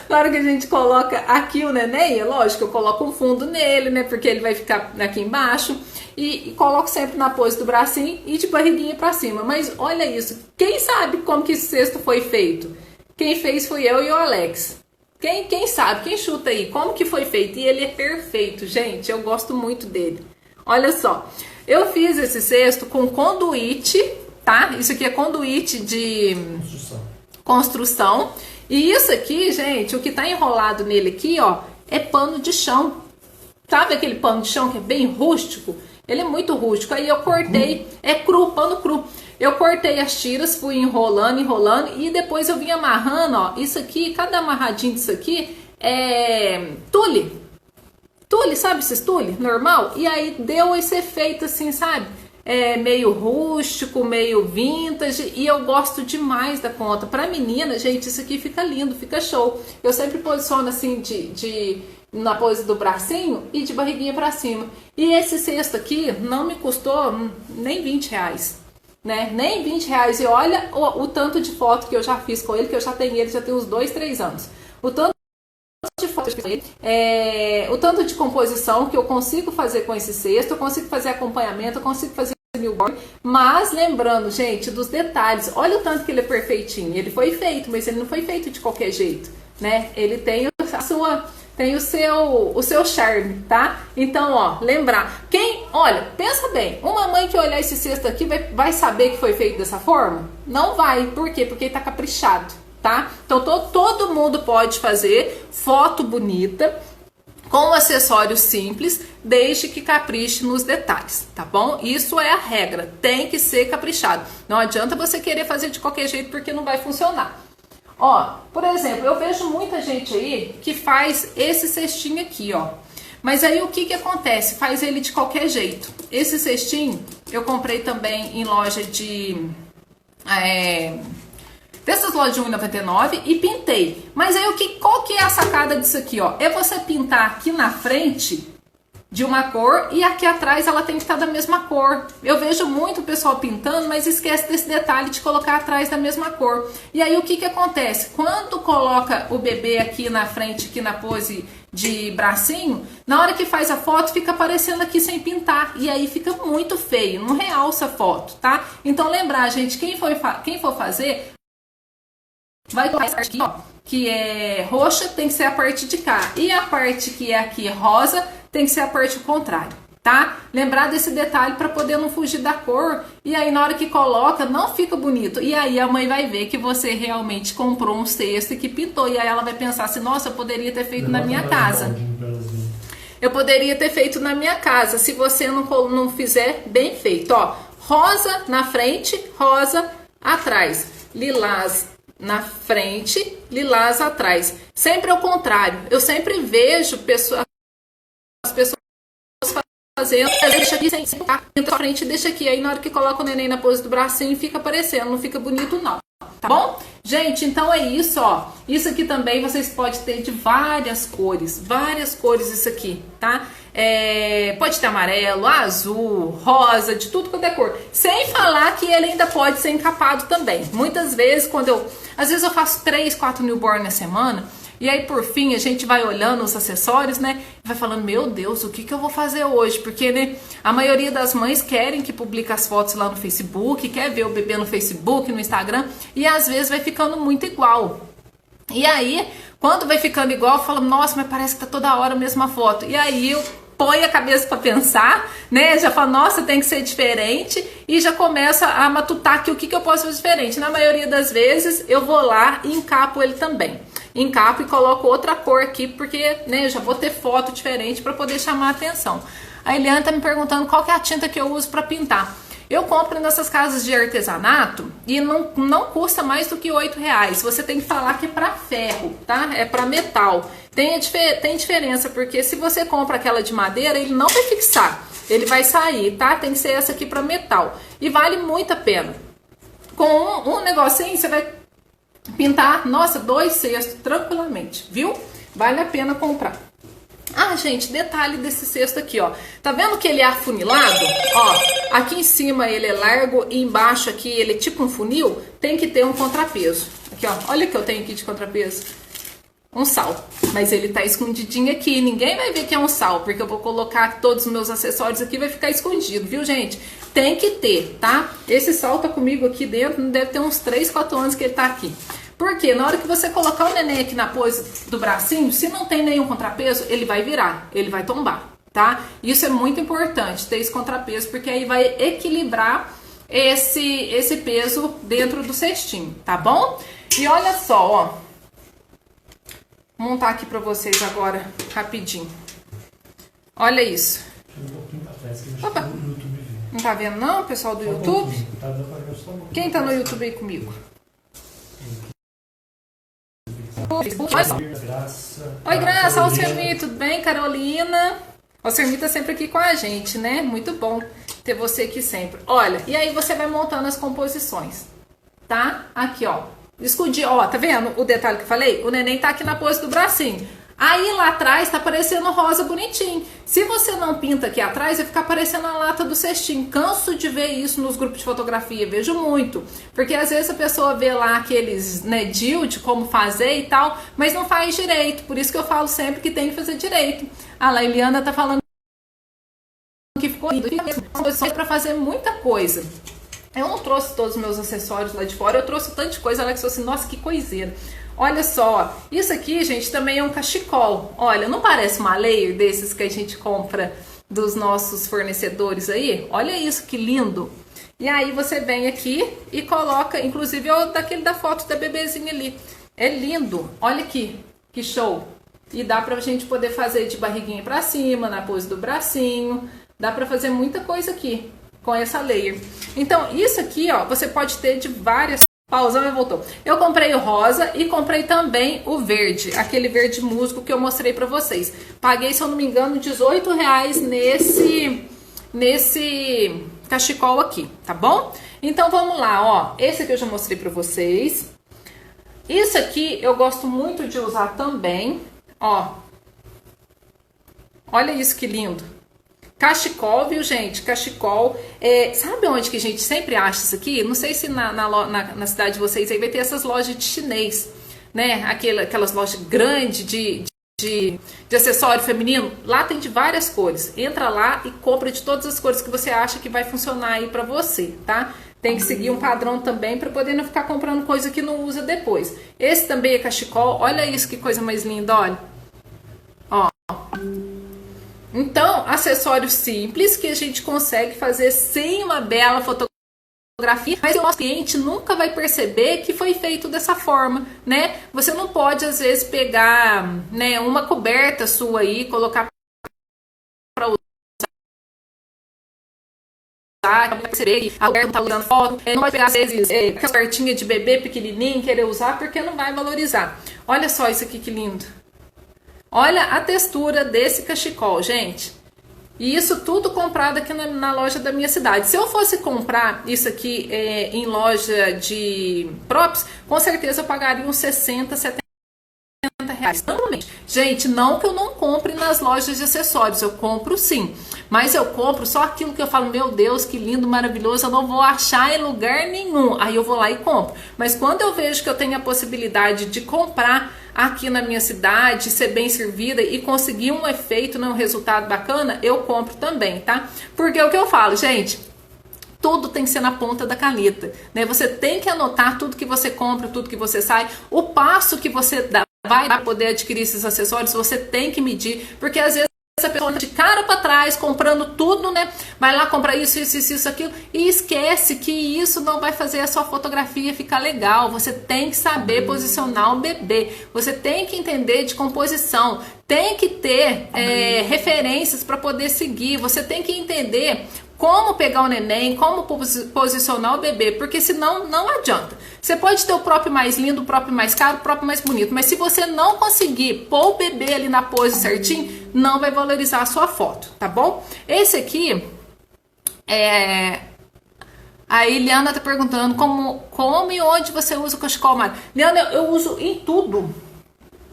na hora que a gente coloca aqui o neném, é lógico, eu coloco um fundo nele, né, porque ele vai ficar aqui embaixo. E coloco sempre na pose do bracinho e de barriguinha pra cima. Mas olha isso, quem sabe como que esse cesto foi feito? Quem fez foi eu e o Alex. Quem sabe, quem chuta aí, como que foi feito? E ele é perfeito, gente, eu gosto muito dele. Olha só, eu fiz esse cesto com conduíte, tá? Isso aqui é conduíte de construção. E isso aqui, gente, o que tá enrolado nele aqui, ó, é pano de chão. Sabe aquele pano de chão que é bem rústico? Ele é muito rústico. Aí eu cortei, é cru, pano cru. Eu cortei as tiras, fui enrolando e depois eu vim amarrando, ó. Isso aqui, cada amarradinho disso aqui é tule. Tule, sabe esses tule? Normal? E aí deu esse efeito assim, sabe? É meio rústico, meio vintage, e eu gosto demais da conta. Pra menina, gente, isso aqui fica lindo, fica show. Eu sempre posiciono assim na pose do bracinho e de barriguinha pra cima. E esse cesto aqui não me custou nem 20 reais, né? Nem 20 reais. E olha o tanto de foto que eu já fiz com ele, que eu já tenho ele, já tem uns 2, 3 anos. O tanto de foto que eu fiz, o tanto de composição que eu consigo fazer com esse cesto, eu consigo fazer acompanhamento, eu consigo fazer newborn, mas lembrando, gente, dos detalhes. Olha o tanto que ele é perfeitinho. Ele foi feito, mas ele não foi feito de qualquer jeito, né? Ele tem o seu charme, tá? Então, ó, lembrar. Olha, pensa bem, uma mãe que olhar esse cesto aqui vai saber que foi feito dessa forma? Não vai. Por quê? Porque ele tá caprichado, tá? Então, todo mundo pode fazer foto bonita, com acessórios simples, desde que capriche nos detalhes, tá bom? Isso é a regra, tem que ser caprichado. Não adianta você querer fazer de qualquer jeito, porque não vai funcionar. Ó, por exemplo, eu vejo muita gente aí que faz esse cestinho aqui, ó. Mas aí o que acontece? Faz ele de qualquer jeito. Esse cestinho eu comprei também em loja dessas lojas de R$1,99 e pintei. Mas aí qual que é a sacada disso aqui, ó? É você pintar aqui na frente de uma cor e aqui atrás ela tem que estar da mesma cor. Eu vejo muito o pessoal pintando, mas esquece desse detalhe de colocar atrás da mesma cor. E aí o que acontece? Quando coloca o bebê aqui na frente, aqui na pose de bracinho, na hora que faz a foto fica aparecendo aqui sem pintar. E aí fica muito feio, não realça a foto, tá? Então lembrar, gente, quem for fazer, vai colocar essa parte aqui, ó, que é roxa, tem que ser a parte de cá. E a parte que é aqui rosa, tem que ser a parte contrária, tá? Lembrar desse detalhe para poder não fugir da cor. E aí na hora que coloca, não fica bonito. E aí a mãe vai ver que você realmente comprou um cesto e que pintou. E aí ela vai pensar assim, nossa, eu poderia ter feito na minha casa. Eu poderia ter feito na minha casa, se você não fizer bem feito. Ó, rosa na frente, rosa atrás. Lilás na frente, lilás atrás. Sempre ao contrário. Eu sempre vejo as pessoas fazendo, deixa aqui sem ficar, entra à frente, deixa aqui. Aí na hora que coloca o neném na pose do bracinho, fica aparecendo, não fica bonito não. Tá bom? Gente, então é isso, ó. Isso aqui também vocês podem ter de várias cores isso aqui, tá? Pode ter amarelo, azul, rosa, de tudo quanto é cor. Sem falar que ele ainda pode ser encapado também. Muitas vezes, às vezes eu faço 3, 4 newborn na semana, e aí por fim a gente vai olhando os acessórios, né? E vai falando, meu Deus, o que eu vou fazer hoje? Porque, né, a maioria das mães querem que publique as fotos lá no Facebook, quer ver o bebê no Facebook, no Instagram, e às vezes vai ficando muito igual. E aí, quando vai ficando igual, eu falo, nossa, mas parece que tá toda hora a mesma foto. E aí eu põe a cabeça para pensar, né? Já fala, nossa, tem que ser diferente, e já começa a matutar aqui o que eu posso fazer diferente. Na maioria das vezes, eu vou lá e encapo ele também. Encapo e coloco outra cor aqui, porque, né, eu já vou ter foto diferente para poder chamar a atenção. A Eliana tá me perguntando qual que é a tinta que eu uso para pintar. Eu compro nessas casas de artesanato e não custa mais do que R$8. Você tem que falar que é para ferro, tá? É para metal. Tem diferença, porque se você compra aquela de madeira, ele não vai fixar. Ele vai sair, tá? Tem que ser essa aqui para metal. E vale muito a pena. Com um negocinho, você vai pintar, nossa, 2 cestos tranquilamente, viu? Vale a pena comprar. Ah, gente, detalhe desse cesto aqui, ó. Tá vendo que ele é afunilado? Ó, aqui em cima ele é largo e embaixo aqui ele é tipo um funil. Tem que ter um contrapeso. Aqui, ó, olha o que eu tenho aqui de contrapeso. Um sal. Mas ele tá escondidinho aqui. Ninguém vai ver que é um sal, porque eu vou colocar todos os meus acessórios aqui e vai ficar escondido, viu, gente? Tem que ter, tá? Esse sal tá comigo aqui dentro, deve ter uns 3, 4 anos que ele tá aqui. Porque na hora que você colocar o neném aqui na pose do bracinho, se não tem nenhum contrapeso, ele vai virar, ele vai tombar, tá? Isso é muito importante, ter esse contrapeso, porque aí vai equilibrar esse peso dentro do cestinho, tá bom? E olha só, ó. Vou montar aqui pra vocês agora, rapidinho. Olha isso. Opa. Não tá vendo não, pessoal do YouTube? Quem tá no YouTube aí comigo? Oi, Graça, olha o Sermi, tudo bem? Carolina. O Sermi tá sempre aqui com a gente, né? Muito bom ter você aqui sempre. Olha, e aí você vai montando as composições, tá? Aqui, ó. Escudinho, ó, tá vendo o detalhe que eu falei? O neném tá aqui na pose do bracinho. Aí lá atrás tá parecendo rosa bonitinho. Se você não pinta aqui atrás, vai ficar parecendo a lata do cestinho. Canso de ver isso nos grupos de fotografia, vejo muito. Porque às vezes a pessoa vê lá aqueles, né, de como fazer e tal, mas não faz direito. Por isso que eu falo sempre que tem que fazer direito. A Lailiana tá falando que ficou lindo. São para fazer muita coisa. Eu não trouxe todos os meus acessórios lá de fora, eu trouxe tanta coisa. Ela que falou assim, nossa, que coiseira. Olha só, isso aqui, gente, também é um cachecol. Olha, não parece uma layer desses que a gente compra dos nossos fornecedores aí? Olha isso, que lindo. E aí você vem aqui e coloca, inclusive é daquele da foto da bebezinha ali. É lindo, olha aqui, que show. E dá pra gente poder fazer de barriguinha pra cima, na pose do bracinho. Dá pra fazer muita coisa aqui com essa layer. Então, isso aqui, ó, você pode ter de várias... Pausão e voltou. Eu comprei o rosa e comprei também o verde, aquele verde musgo que eu mostrei pra vocês. Paguei, se eu não me engano, R$18 nesse cachecol aqui, tá bom? Então vamos lá, ó. Esse aqui eu já mostrei pra vocês. Isso aqui eu gosto muito de usar também, ó. Olha isso que lindo. Cachecol, viu, gente? Cachecol. Sabe onde que a gente sempre acha isso aqui? Não sei se na cidade de vocês aí vai ter essas lojas de chinês, né? Aquelas lojas grandes de acessório feminino. Lá tem de várias cores. Entra lá e compra de todas as cores que você acha que vai funcionar aí pra você, tá? Tem que seguir um padrão também para poder não ficar comprando coisa que não usa depois. Esse também é cachecol. Olha isso, que coisa mais linda, olha. Ó. Então, acessório simples que a gente consegue fazer sem uma bela fotografia, mas o nosso cliente nunca vai perceber que foi feito dessa forma, né? Você não pode, às vezes, pegar, né, uma coberta sua aí, colocar para usar, perceber que a coberta não tá usando foto, não pode pegar, às vezes, aquela cobertinha de bebê pequenininho, querer usar, porque não vai valorizar. Olha só isso aqui que lindo. Olha a textura desse cachecol, gente. E isso tudo comprado aqui na loja da minha cidade. Se eu fosse comprar isso aqui em loja de props, com certeza eu pagaria uns 60, 70 reais. Normalmente. Gente, não que eu não compre nas lojas de acessórios, eu compro sim. Mas eu compro só aquilo que eu falo, meu Deus, que lindo, maravilhoso, eu não vou achar em lugar nenhum. Aí eu vou lá e compro. Mas quando eu vejo que eu tenho a possibilidade de comprar aqui na minha cidade, ser bem servida e conseguir um efeito, um resultado bacana, eu compro também, tá? Porque é o que eu falo, gente, tudo tem que ser na ponta da caneta, né? Você tem que anotar tudo que você compra, tudo que você sai, o passo que você vai dar para poder adquirir esses acessórios, você tem que medir, porque às vezes essa pessoa de cara para trás, comprando tudo, né? Vai lá comprar isso, aquilo e esquece que isso não vai fazer a sua fotografia ficar legal. Você tem que saber posicionar o bebê, você tem que entender de composição, tem que ter referências para poder seguir, você tem que entender como pegar o neném, como posicionar o bebê, porque senão não adianta. Você pode ter o próprio mais lindo, o próprio mais caro, o próprio mais bonito, mas se você não conseguir pôr o bebê ali na pose certinho, não vai valorizar a sua foto, tá bom? Esse aqui a Eliana tá perguntando como e onde você usa o cachecol, Mari. Eliana, eu uso em tudo.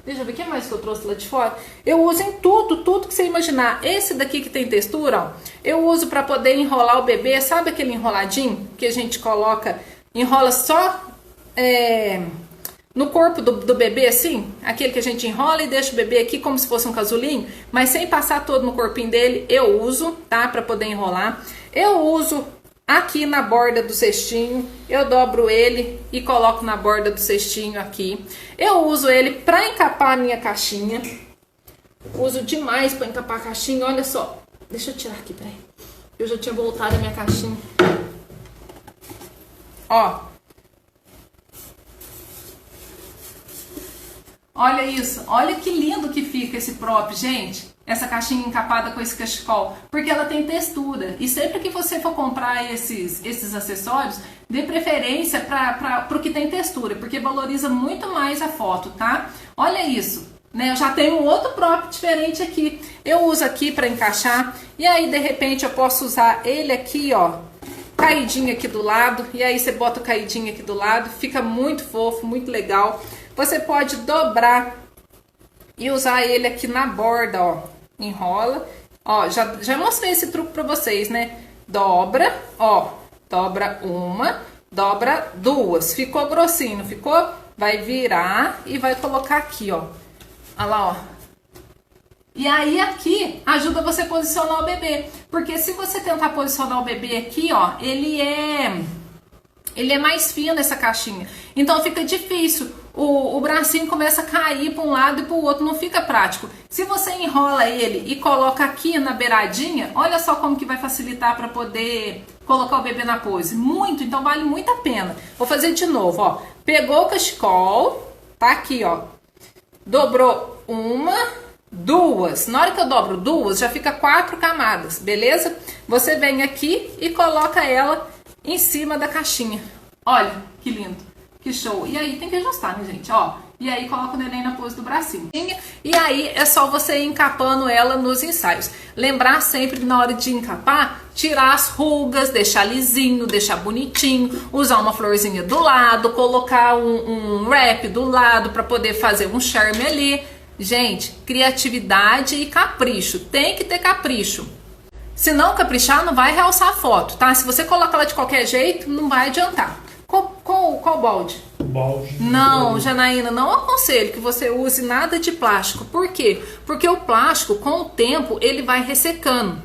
Deixa eu ver o que mais que eu trouxe lá de fora. Eu uso em tudo que você imaginar. Esse daqui que tem textura, ó, eu uso para poder enrolar o bebê. Sabe aquele enroladinho que a gente coloca, enrola só no corpo do bebê assim? Aquele que a gente enrola e deixa o bebê aqui como se fosse um casulinho, mas sem passar todo no corpinho dele. Eu uso, tá? Para poder enrolar. Eu uso aqui na borda do cestinho, eu dobro ele e coloco na borda do cestinho aqui. Eu uso ele para encapar a minha caixinha. Uso demais para encapar a caixinha. Olha só, deixa eu tirar aqui, peraí. Eu já tinha voltado a minha caixinha. Ó. Olha isso, olha que lindo que fica esse prop, gente. Essa caixinha encapada com esse cachecol, porque ela tem textura. E sempre que você for comprar esses acessórios, dê preferência para o que tem textura, porque valoriza muito mais a foto, tá? Olha isso, né? Eu já tenho um outro prop diferente aqui. Eu uso aqui para encaixar, e aí de repente eu posso usar ele aqui, ó, caidinho aqui do lado, e aí você bota o caidinho aqui do lado, fica muito fofo, muito legal. Você pode dobrar e usar ele aqui na borda, ó, enrola, ó, já mostrei esse truque pra vocês, né? Dobra, ó, dobra uma, dobra duas, ficou grossinho, não ficou? Vai virar e vai colocar aqui, ó, olha lá, ó. E aí aqui ajuda você a posicionar o bebê, porque se você tentar posicionar o bebê aqui, ó, ele é mais fino essa caixinha, então fica difícil. O bracinho começa a cair para um lado e para o outro, não fica prático. Se você enrola ele e coloca aqui na beiradinha, olha só como que vai facilitar para poder colocar o bebê na pose. Muito, então vale muito a pena. Vou fazer de novo, ó. Pegou o cachecol, tá aqui, ó. Dobrou uma, duas. Na hora que eu dobro duas, já fica 4 camadas, beleza? Você vem aqui e coloca ela em cima da caixinha. Olha que lindo. Que show. E aí tem que ajustar, né, gente? Ó, e aí coloca o neném na pose do bracinho. E aí é só você ir encapando ela nos ensaios. Lembrar sempre que na hora de encapar, tirar as rugas, deixar lisinho, deixar bonitinho, usar uma florzinha do lado, colocar um wrap do lado para poder fazer um charme ali. Gente, criatividade e capricho. Tem que ter capricho. Se não caprichar, não vai realçar a foto, tá? Se você colocar ela de qualquer jeito, não vai adiantar. Qual balde? Balde. Não, Janaína, não aconselho que você use nada de plástico. Por quê? Porque o plástico, com o tempo, ele vai ressecando.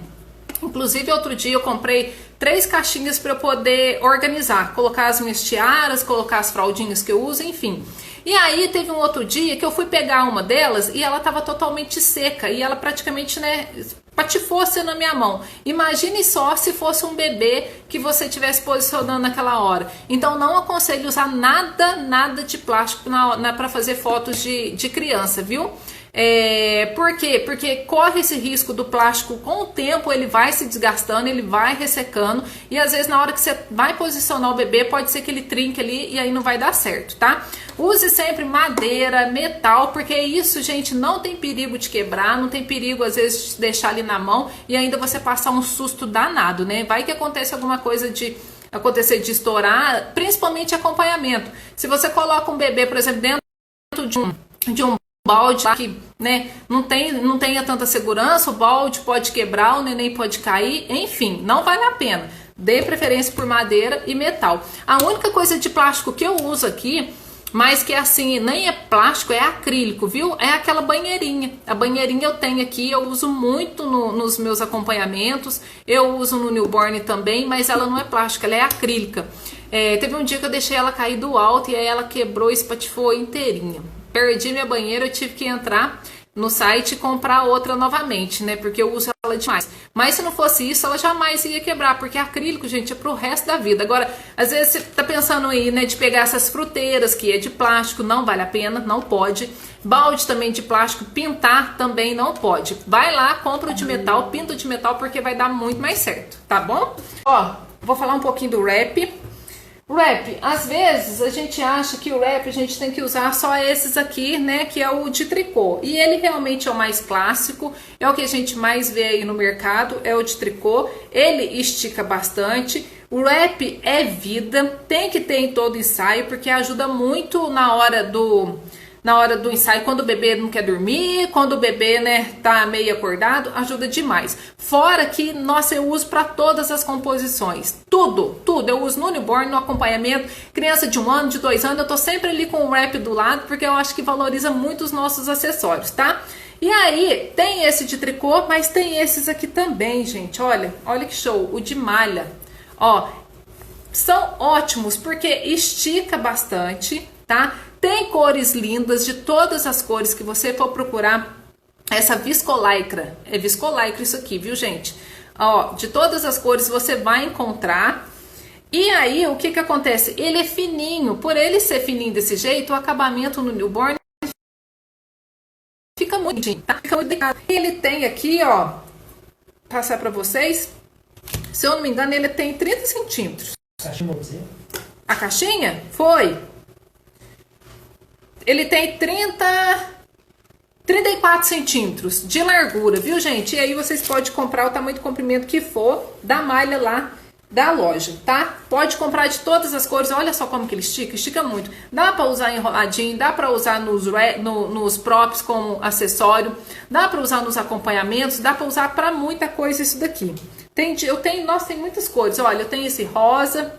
Inclusive, outro dia eu comprei 3 caixinhas para eu poder organizar. Colocar as minhas tiaras, colocar as fraldinhas que eu uso, enfim. E aí teve um outro dia que eu fui pegar uma delas e ela estava totalmente seca. E ela praticamente, né, patifou assim na minha mão. Imagine só se fosse um bebê que você estivesse posicionando naquela hora. Então não aconselho usar nada de plástico para fazer fotos de criança, viu? Por quê? Porque corre esse risco do plástico, com o tempo ele vai se desgastando, ele vai ressecando, e às vezes na hora que você vai posicionar o bebê pode ser que ele trinque ali e aí não vai dar certo, tá? Use sempre madeira, metal, porque isso, gente, não tem perigo de quebrar, não tem perigo às vezes de deixar ali na mão e ainda você passar um susto danado, né? Vai que acontece alguma coisa de estourar, principalmente acompanhamento. Se você coloca um bebê, por exemplo, dentro de um balde que, né, não tenha tanta segurança, o balde pode quebrar, o neném pode cair, enfim, não vale a pena. Dê preferência por madeira e metal. A única coisa de plástico que eu uso aqui, mas que assim, nem é plástico, é acrílico, viu? É aquela banheirinha. A banheirinha eu tenho aqui, eu uso muito nos meus acompanhamentos, eu uso no newborn também, mas ela não é plástica, ela é acrílica. Teve um dia que eu deixei ela cair do alto e aí ela quebrou e espatifou inteirinha. Perdi minha banheira, eu tive que entrar no site e comprar outra novamente, né? Porque eu uso ela demais. Mas se não fosse isso, ela jamais ia quebrar, porque acrílico, gente, é pro resto da vida. Agora, às vezes você tá pensando aí, né, de pegar essas fruteiras que é de plástico, não vale a pena, não pode. Balde também de plástico, pintar também não pode. Vai lá, compra o de metal, pinta o de metal, porque vai dar muito mais certo, tá bom? Ó, vou falar um pouquinho do wrap. Wrap, às vezes a gente acha que o wrap a gente tem que usar só esses aqui, né, que é o de tricô. E ele realmente é o mais clássico, é o que a gente mais vê aí no mercado, é o de tricô. Ele estica bastante. O wrap é vida, tem que ter em todo ensaio, porque ajuda muito na hora do ensaio, quando o bebê não quer dormir, quando o bebê, né, tá meio acordado, ajuda demais. Fora que, nossa, eu uso para todas as composições, tudo, eu uso no newborn, no acompanhamento, criança de 1 ano, de 2 anos, eu tô sempre ali com o wrap do lado, porque eu acho que valoriza muito os nossos acessórios, tá? E aí, tem esse de tricô, mas tem esses aqui também, gente, olha que show, o de malha, ó, são ótimos, porque estica bastante, tá? Tem cores lindas, de todas as cores que você for procurar. Essa viscolaicra, é viscolaicra isso aqui, viu, gente? Ó, de todas as cores você vai encontrar. E aí, o que que acontece? Ele é fininho, por ele ser fininho desse jeito, o acabamento no newborn fica muito lindo, tá? Fica muito delicado. Ele tem aqui, ó, passar pra vocês, se eu não me engano, ele tem 30 centímetros. A caixinha? Foi. Ele tem 34 centímetros de largura, viu, gente? E aí vocês podem comprar o tamanho de comprimento que for da malha lá da loja, tá? Pode comprar de todas as cores. Olha só como que ele estica muito. Dá pra usar enroladinho, dá pra usar nos props como acessório, dá pra usar nos acompanhamentos, dá pra usar pra muita coisa isso daqui. Nossa, tem muitas cores. Olha, eu tenho esse rosa,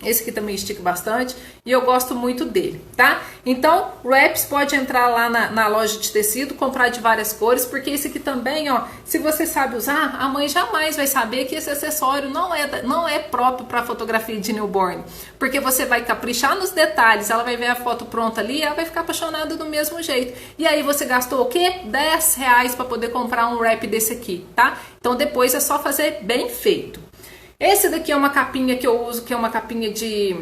esse aqui também estica bastante e eu gosto muito dele, tá? Então, wraps pode entrar lá na loja de tecido, comprar de várias cores, porque esse aqui também, ó, se você sabe usar, a mãe jamais vai saber que esse acessório não é próprio para fotografia de newborn, porque você vai caprichar nos detalhes, ela vai ver a foto pronta ali, ela vai ficar apaixonada do mesmo jeito. E aí você gastou o quê? R$10 para poder comprar um wrap desse aqui, tá? Então depois é só fazer bem feito. Esse daqui é uma capinha que eu uso, que é uma capinha de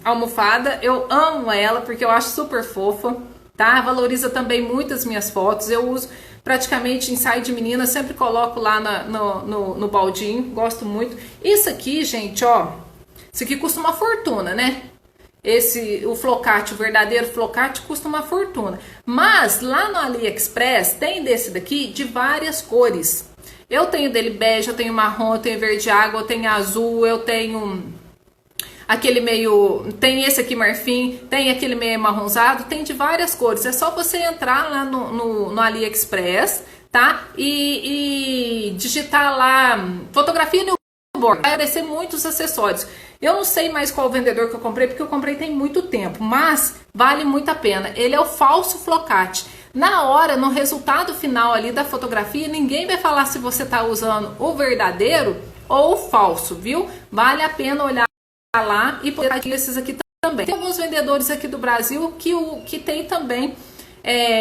almofada. Eu amo ela porque eu acho super fofa, tá? Valoriza também muito as minhas fotos. Eu uso praticamente ensaio de menina, sempre coloco lá no baldinho, gosto muito. Isso aqui, gente, ó, isso aqui custa uma fortuna, né? O flocate, o verdadeiro flocate custa uma fortuna. Mas lá no AliExpress tem desse daqui de várias cores. Eu tenho dele bege, eu tenho marrom, eu tenho verde água, eu tenho azul, eu tenho aquele meio... Tem esse aqui marfim, tem aquele meio marronzado, tem de várias cores. É só você entrar lá no AliExpress, tá? E digitar lá fotografia newborn. Vai aparecer muitos acessórios. Eu não sei mais qual vendedor que eu comprei, porque eu comprei tem muito tempo, mas vale muito a pena. Ele é o falso flocate. Na hora, no resultado final ali da fotografia, ninguém vai falar se você está usando o verdadeiro ou o falso, viu? Vale a pena olhar lá e poder adquirir esses aqui também. Tem alguns vendedores aqui do Brasil que tem também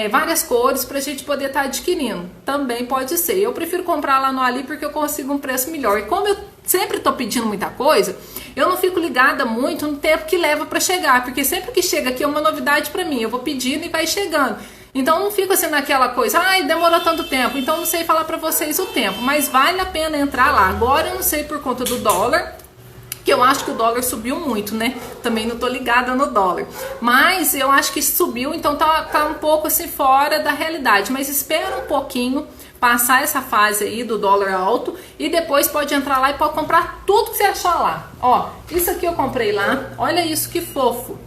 várias cores para a gente poder estar adquirindo. Também pode ser. Eu prefiro comprar lá no Ali porque eu consigo um preço melhor. E como eu sempre estou pedindo muita coisa, eu não fico ligada muito no tempo que leva para chegar, porque sempre que chega aqui é uma novidade para mim. Eu vou pedindo e vai chegando. Então não fica assim naquela coisa, ai, demorou tanto tempo, então não sei falar pra vocês o tempo, mas vale a pena entrar lá. Agora eu não sei por conta do dólar, que eu acho que o dólar subiu muito, né? Também não tô ligada no dólar, mas eu acho que subiu, então tá um pouco assim fora da realidade, mas espera um pouquinho passar essa fase aí do dólar alto e depois pode entrar lá e pode comprar tudo que você achar lá. Ó, isso aqui eu comprei lá, olha isso que fofo.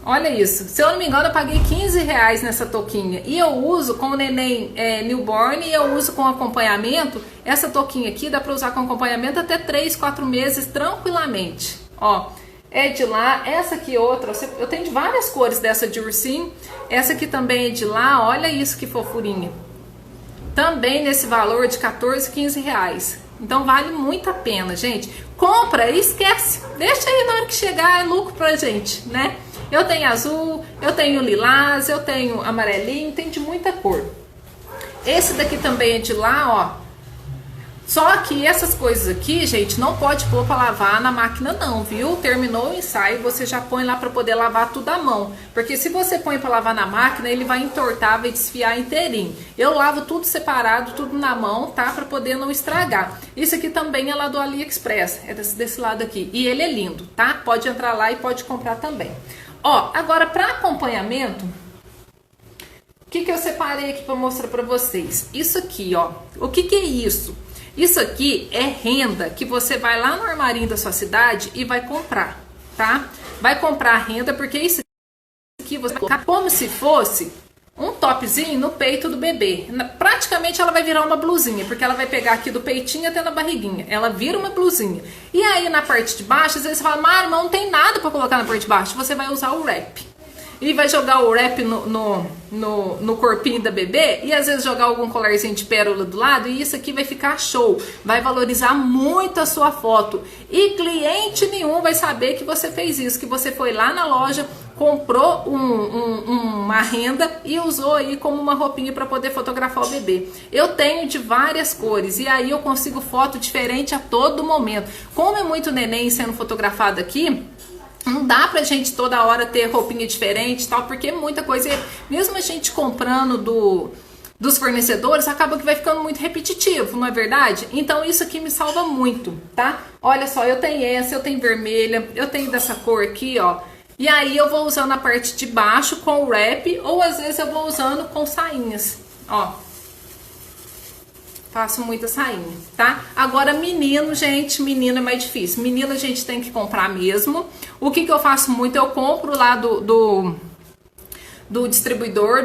Olha isso, se eu não me engano eu paguei 15 reais nessa touquinha. E eu uso com o neném newborn e eu uso com acompanhamento. Essa touquinha aqui dá pra usar com acompanhamento até 3, 4 meses tranquilamente. Ó, é de lá, essa aqui outra, eu tenho de várias cores dessa de ursinho. Essa aqui também é de lá, olha isso que fofurinha. Também nesse valor de 14, 15 reais. Então vale muito a pena, gente. Compra e esquece, deixa aí na hora que chegar, é lucro pra gente, né? Eu tenho azul, eu tenho lilás, eu tenho amarelinho, tem de muita cor. Esse daqui também é de lá, ó. Só que essas coisas aqui, gente, não pode pôr para lavar na máquina não, viu? Terminou o ensaio, você já põe lá para poder lavar tudo à mão. Porque se você põe para lavar na máquina, ele vai entortar, vai desfiar inteirinho. Eu lavo tudo separado, tudo na mão, tá? Para poder não estragar. Isso aqui também é lá do AliExpress, é desse lado aqui. E ele é lindo, tá? Pode entrar lá e pode comprar também. Ó, agora para acompanhamento, o que eu separei aqui para mostrar para vocês? Isso aqui, ó. O que é isso? Isso aqui é renda que você vai lá no armarinho da sua cidade e vai comprar, tá? Vai comprar renda porque isso aqui você vai colocar como se fosse um topzinho no peito do bebê. Praticamente ela vai virar uma blusinha, porque ela vai pegar aqui do peitinho até na barriguinha. Ela vira uma blusinha. E aí na parte de baixo, às vezes você fala, mas não tem nada para colocar na parte de baixo. Você vai usar o wrap. E vai jogar o wrap no corpinho da bebê e às vezes jogar algum colarzinho de pérola do lado e isso aqui vai ficar show, vai valorizar muito a sua foto e cliente nenhum vai saber que você fez isso, que você foi lá na loja, comprou uma renda e usou aí como uma roupinha para poder fotografar o bebê. Eu tenho de várias cores e aí eu consigo foto diferente a todo momento. Como é muito neném sendo fotografado aqui, não dá pra gente toda hora ter roupinha diferente e tal, porque muita coisa, mesmo a gente comprando dos fornecedores, acaba que vai ficando muito repetitivo, não é verdade? Então isso aqui me salva muito, tá? Olha só, eu tenho essa, eu tenho vermelha, eu tenho dessa cor aqui, ó. E aí eu vou usando a parte de baixo com o wrap, ou às vezes eu vou usando com sainhas, ó. Faço muita sainha, tá? Agora menino, gente, menino é mais difícil. Menino a gente tem que comprar mesmo. O que eu faço muito, eu compro lá do distribuidor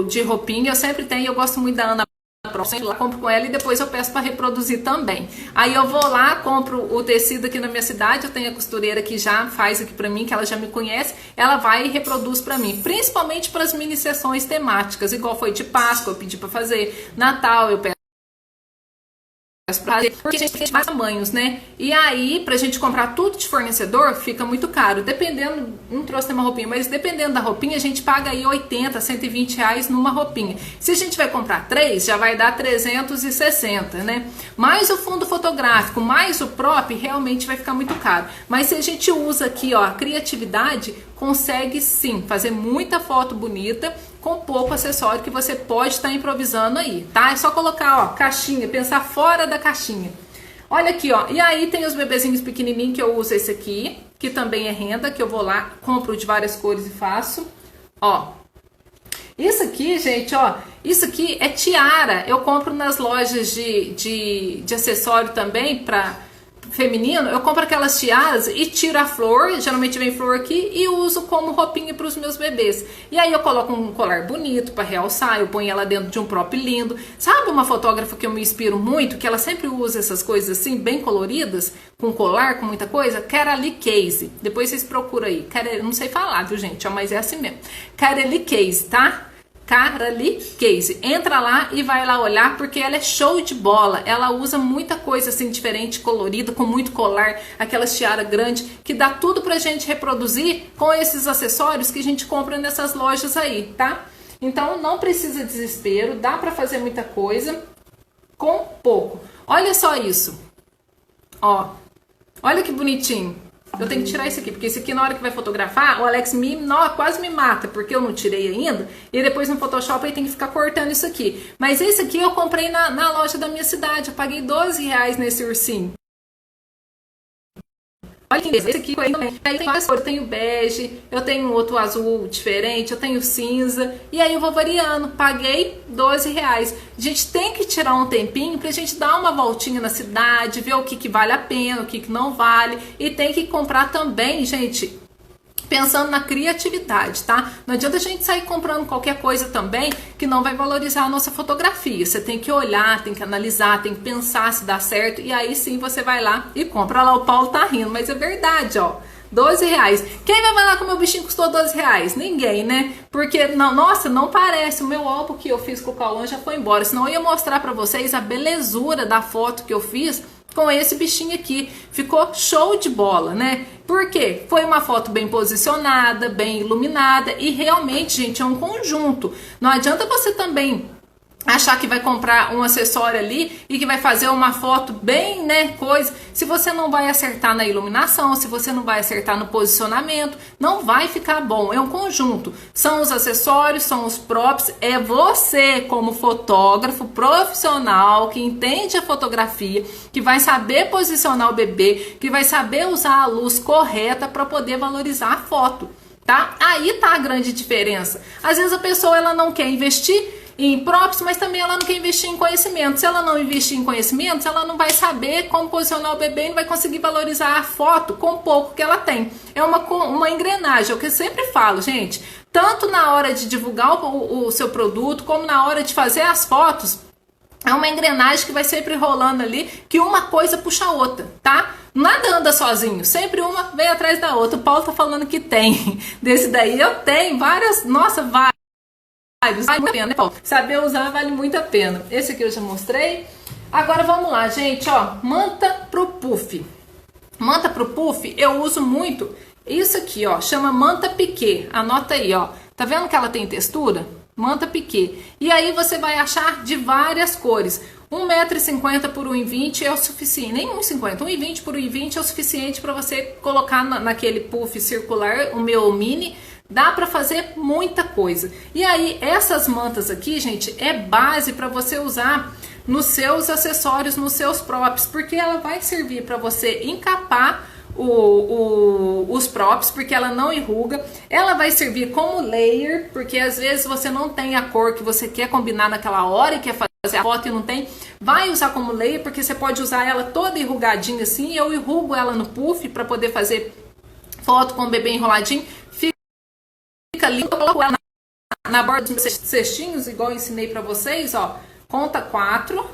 de roupinha. Eu sempre tenho, eu gosto muito da Ana Próxima, lá compro com ela e depois eu peço para reproduzir também. Aí eu vou lá, compro o tecido aqui na minha cidade, eu tenho a costureira que já faz aqui para mim, que ela já me conhece, ela vai e reproduz para mim, principalmente para as mini sessões temáticas, igual foi de Páscoa, eu pedi para fazer, Natal eu peço porque a gente tem vários tamanhos, né? E aí, pra gente comprar tudo de fornecedor, fica muito caro. Dependendo, não trouxe nenhuma roupinha, mas dependendo da roupinha, a gente paga aí 80, 120 reais numa roupinha. Se a gente vai comprar 3, já vai dar 360, né? Mais o fundo fotográfico, mais o prop, realmente vai ficar muito caro. Mas se a gente usa aqui, ó, a criatividade, consegue sim fazer muita foto bonita com pouco acessório que você pode estar improvisando aí, tá? É só colocar, ó, caixinha, pensar fora da caixinha. Olha aqui, ó, e aí tem os bebezinhos pequenininhos que eu uso esse aqui, que também é renda, que eu vou lá, compro de várias cores e faço, ó. Isso aqui, gente, ó, isso aqui é tiara, eu compro nas lojas de acessório também pra feminino, eu compro aquelas tiaras e tiro a flor, geralmente vem flor aqui, e uso como roupinha para os meus bebês. E aí eu coloco um colar bonito para realçar, eu ponho ela dentro de um prop lindo. Sabe uma fotógrafa que eu me inspiro muito, que ela sempre usa essas coisas assim, bem coloridas, com colar, com muita coisa? Carolee Case. Depois vocês procuram aí. Não sei falar, viu, gente? Mas é assim mesmo. Carolee Case, tá? Carolee Case. Entra lá e vai lá olhar, porque ela é show de bola. Ela usa muita coisa assim diferente, colorida, com muito colar, aquelas tiara grande, que dá tudo pra gente reproduzir com esses acessórios que a gente compra nessas lojas aí, tá? Então não precisa de desespero, dá pra fazer muita coisa com pouco. Olha só isso. Ó, olha que bonitinho. Eu tenho que tirar isso aqui, porque esse aqui na hora que vai fotografar, o Alex quase me mata, porque eu não tirei ainda. E depois no Photoshop ele tem que ficar cortando isso aqui. Mas esse aqui eu comprei na loja da minha cidade, eu paguei R$12 nesse ursinho. Olha que esse aqui também. Aí tem várias cores, eu tenho bege, eu tenho outro azul diferente, eu tenho cinza. E aí eu vou variando. Paguei R$12. A gente tem que tirar um tempinho pra gente dar uma voltinha na cidade, ver o que vale a pena, o que não vale. E tem que comprar também, gente, pensando na criatividade, tá? Não adianta a gente sair comprando qualquer coisa também que não vai valorizar a nossa fotografia. Você tem que olhar, tem que analisar, tem que pensar se dá certo e aí sim você vai lá e compra. Olha lá, o Paulo tá rindo, mas é verdade, ó. R$12. Quem vai lá com o meu bichinho custou R$12? Ninguém, né? Porque, não, nossa, não parece. O meu álbum que eu fiz com o Cauã já foi embora. Senão eu ia mostrar pra vocês a belezura da foto que eu fiz com esse bichinho aqui. Ficou show de bola, né? Por quê? Foi uma foto bem posicionada, bem iluminada e realmente, gente, é um conjunto. Não adianta você também achar que vai comprar um acessório ali e que vai fazer uma foto bem, né, coisa, se você não vai acertar na iluminação, se você não vai acertar no posicionamento, não vai ficar bom. É um conjunto, são os acessórios, são os props, é você como fotógrafo profissional que entende a fotografia, que vai saber posicionar o bebê, que vai saber usar a luz correta para poder valorizar a foto, tá? Aí tá a grande diferença. Às vezes a pessoa ela não quer investir em props, mas também ela não quer investir em conhecimento. Se ela não investir em conhecimentos, ela não vai saber como posicionar o bebê e não vai conseguir valorizar a foto com o pouco que ela tem. É uma engrenagem, é o que eu sempre falo, gente. Tanto na hora de divulgar o seu produto, como na hora de fazer as fotos, é uma engrenagem que vai sempre rolando ali, que uma coisa puxa a outra, tá? Nada anda sozinho, sempre uma vem atrás da outra. O Paulo tá falando que tem. Desse daí eu tenho várias, nossa, várias. Vale muito a pena, né, Paulo? Saber usar vale muito a pena. Esse aqui eu já mostrei. Agora vamos lá, gente, ó. Manta pro puff. Manta pro puff eu uso muito isso aqui, ó. Chama manta piquê. Anota aí, ó. Tá vendo que ela tem textura? Manta piquê. E aí você vai achar de várias cores. 1,50 m por 1,20 m é o suficiente. Nem 1,50 m, 1,20 m por 1,20 m é o suficiente para você colocar naquele puff circular, o meu mini. Dá para fazer muita coisa. E aí, essas mantas aqui, gente, é base para você usar nos seus acessórios, nos seus props, porque ela vai servir para você encapar os props, porque ela não enruga. Ela vai servir como layer, porque às vezes você não tem a cor que você quer combinar naquela hora e quer fazer a foto e não tem. Vai usar como layer, porque você pode usar ela toda enrugadinha assim. Eu enrugo ela no puff para poder fazer foto com o bebê enroladinho. Fica ali, eu coloco ela na borda dos cestinhos, igual eu ensinei pra vocês, ó. Conta 4,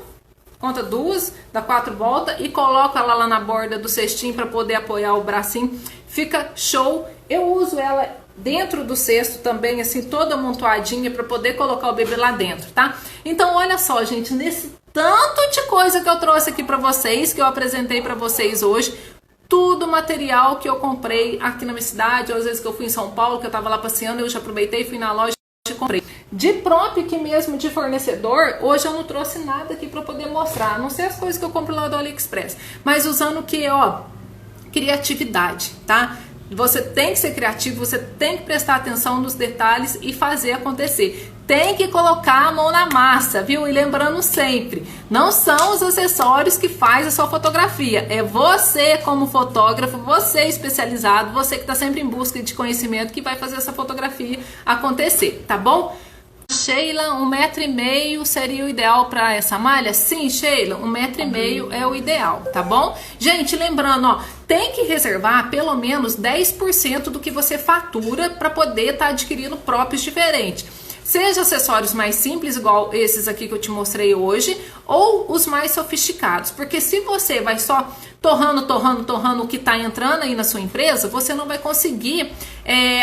conta 2, dá 4 voltas e coloca ela lá na borda do cestinho pra poder apoiar o bracinho. Fica show. Eu uso ela dentro do cesto também, assim, toda amontoadinha pra poder colocar o bebê lá dentro, tá? Então, olha só, gente, nesse tanto de coisa que eu trouxe aqui pra vocês, que eu apresentei pra vocês hoje, tudo material que eu comprei aqui na minha cidade, ou às vezes que eu fui em São Paulo, que eu tava lá passeando, eu já aproveitei, fui na loja e comprei. De prop aqui mesmo, de fornecedor, hoje eu não trouxe nada aqui pra poder mostrar, a não ser as coisas que eu compro lá do AliExpress, mas usando o que, ó, criatividade, tá? Você tem que ser criativo, você tem que prestar atenção nos detalhes e fazer acontecer. Tem que colocar a mão na massa, viu? E lembrando sempre, não são os acessórios que faz a sua fotografia. É você como fotógrafo, você especializado, você que está sempre em busca de conhecimento que vai fazer essa fotografia acontecer, tá bom? Sheila, 1,5 m seria o ideal para essa malha? Sim, Sheila, 1,5 m é o ideal, tá bom? Gente, lembrando, ó, tem que reservar pelo menos 10% do que você fatura para poder estar adquirindo props diferentes. Seja acessórios mais simples, igual esses aqui que eu te mostrei hoje, ou os mais sofisticados. Porque se você vai só torrando o que está entrando aí na sua empresa, você não vai conseguir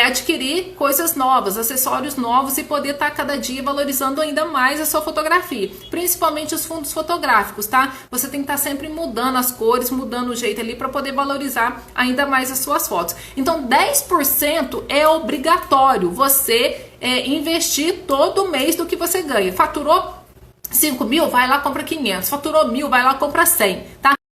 adquirir coisas novas, acessórios novos e poder estar cada dia valorizando ainda mais a sua fotografia. Principalmente os fundos fotográficos, tá? Você tem que estar sempre mudando as cores, mudando o jeito ali para poder valorizar ainda mais as suas fotos. Então 10% é obrigatório você investir todo mês do que você ganha. Faturou 5 mil, vai lá, compra 500. Faturou 1.000, vai lá, compra 100, tá?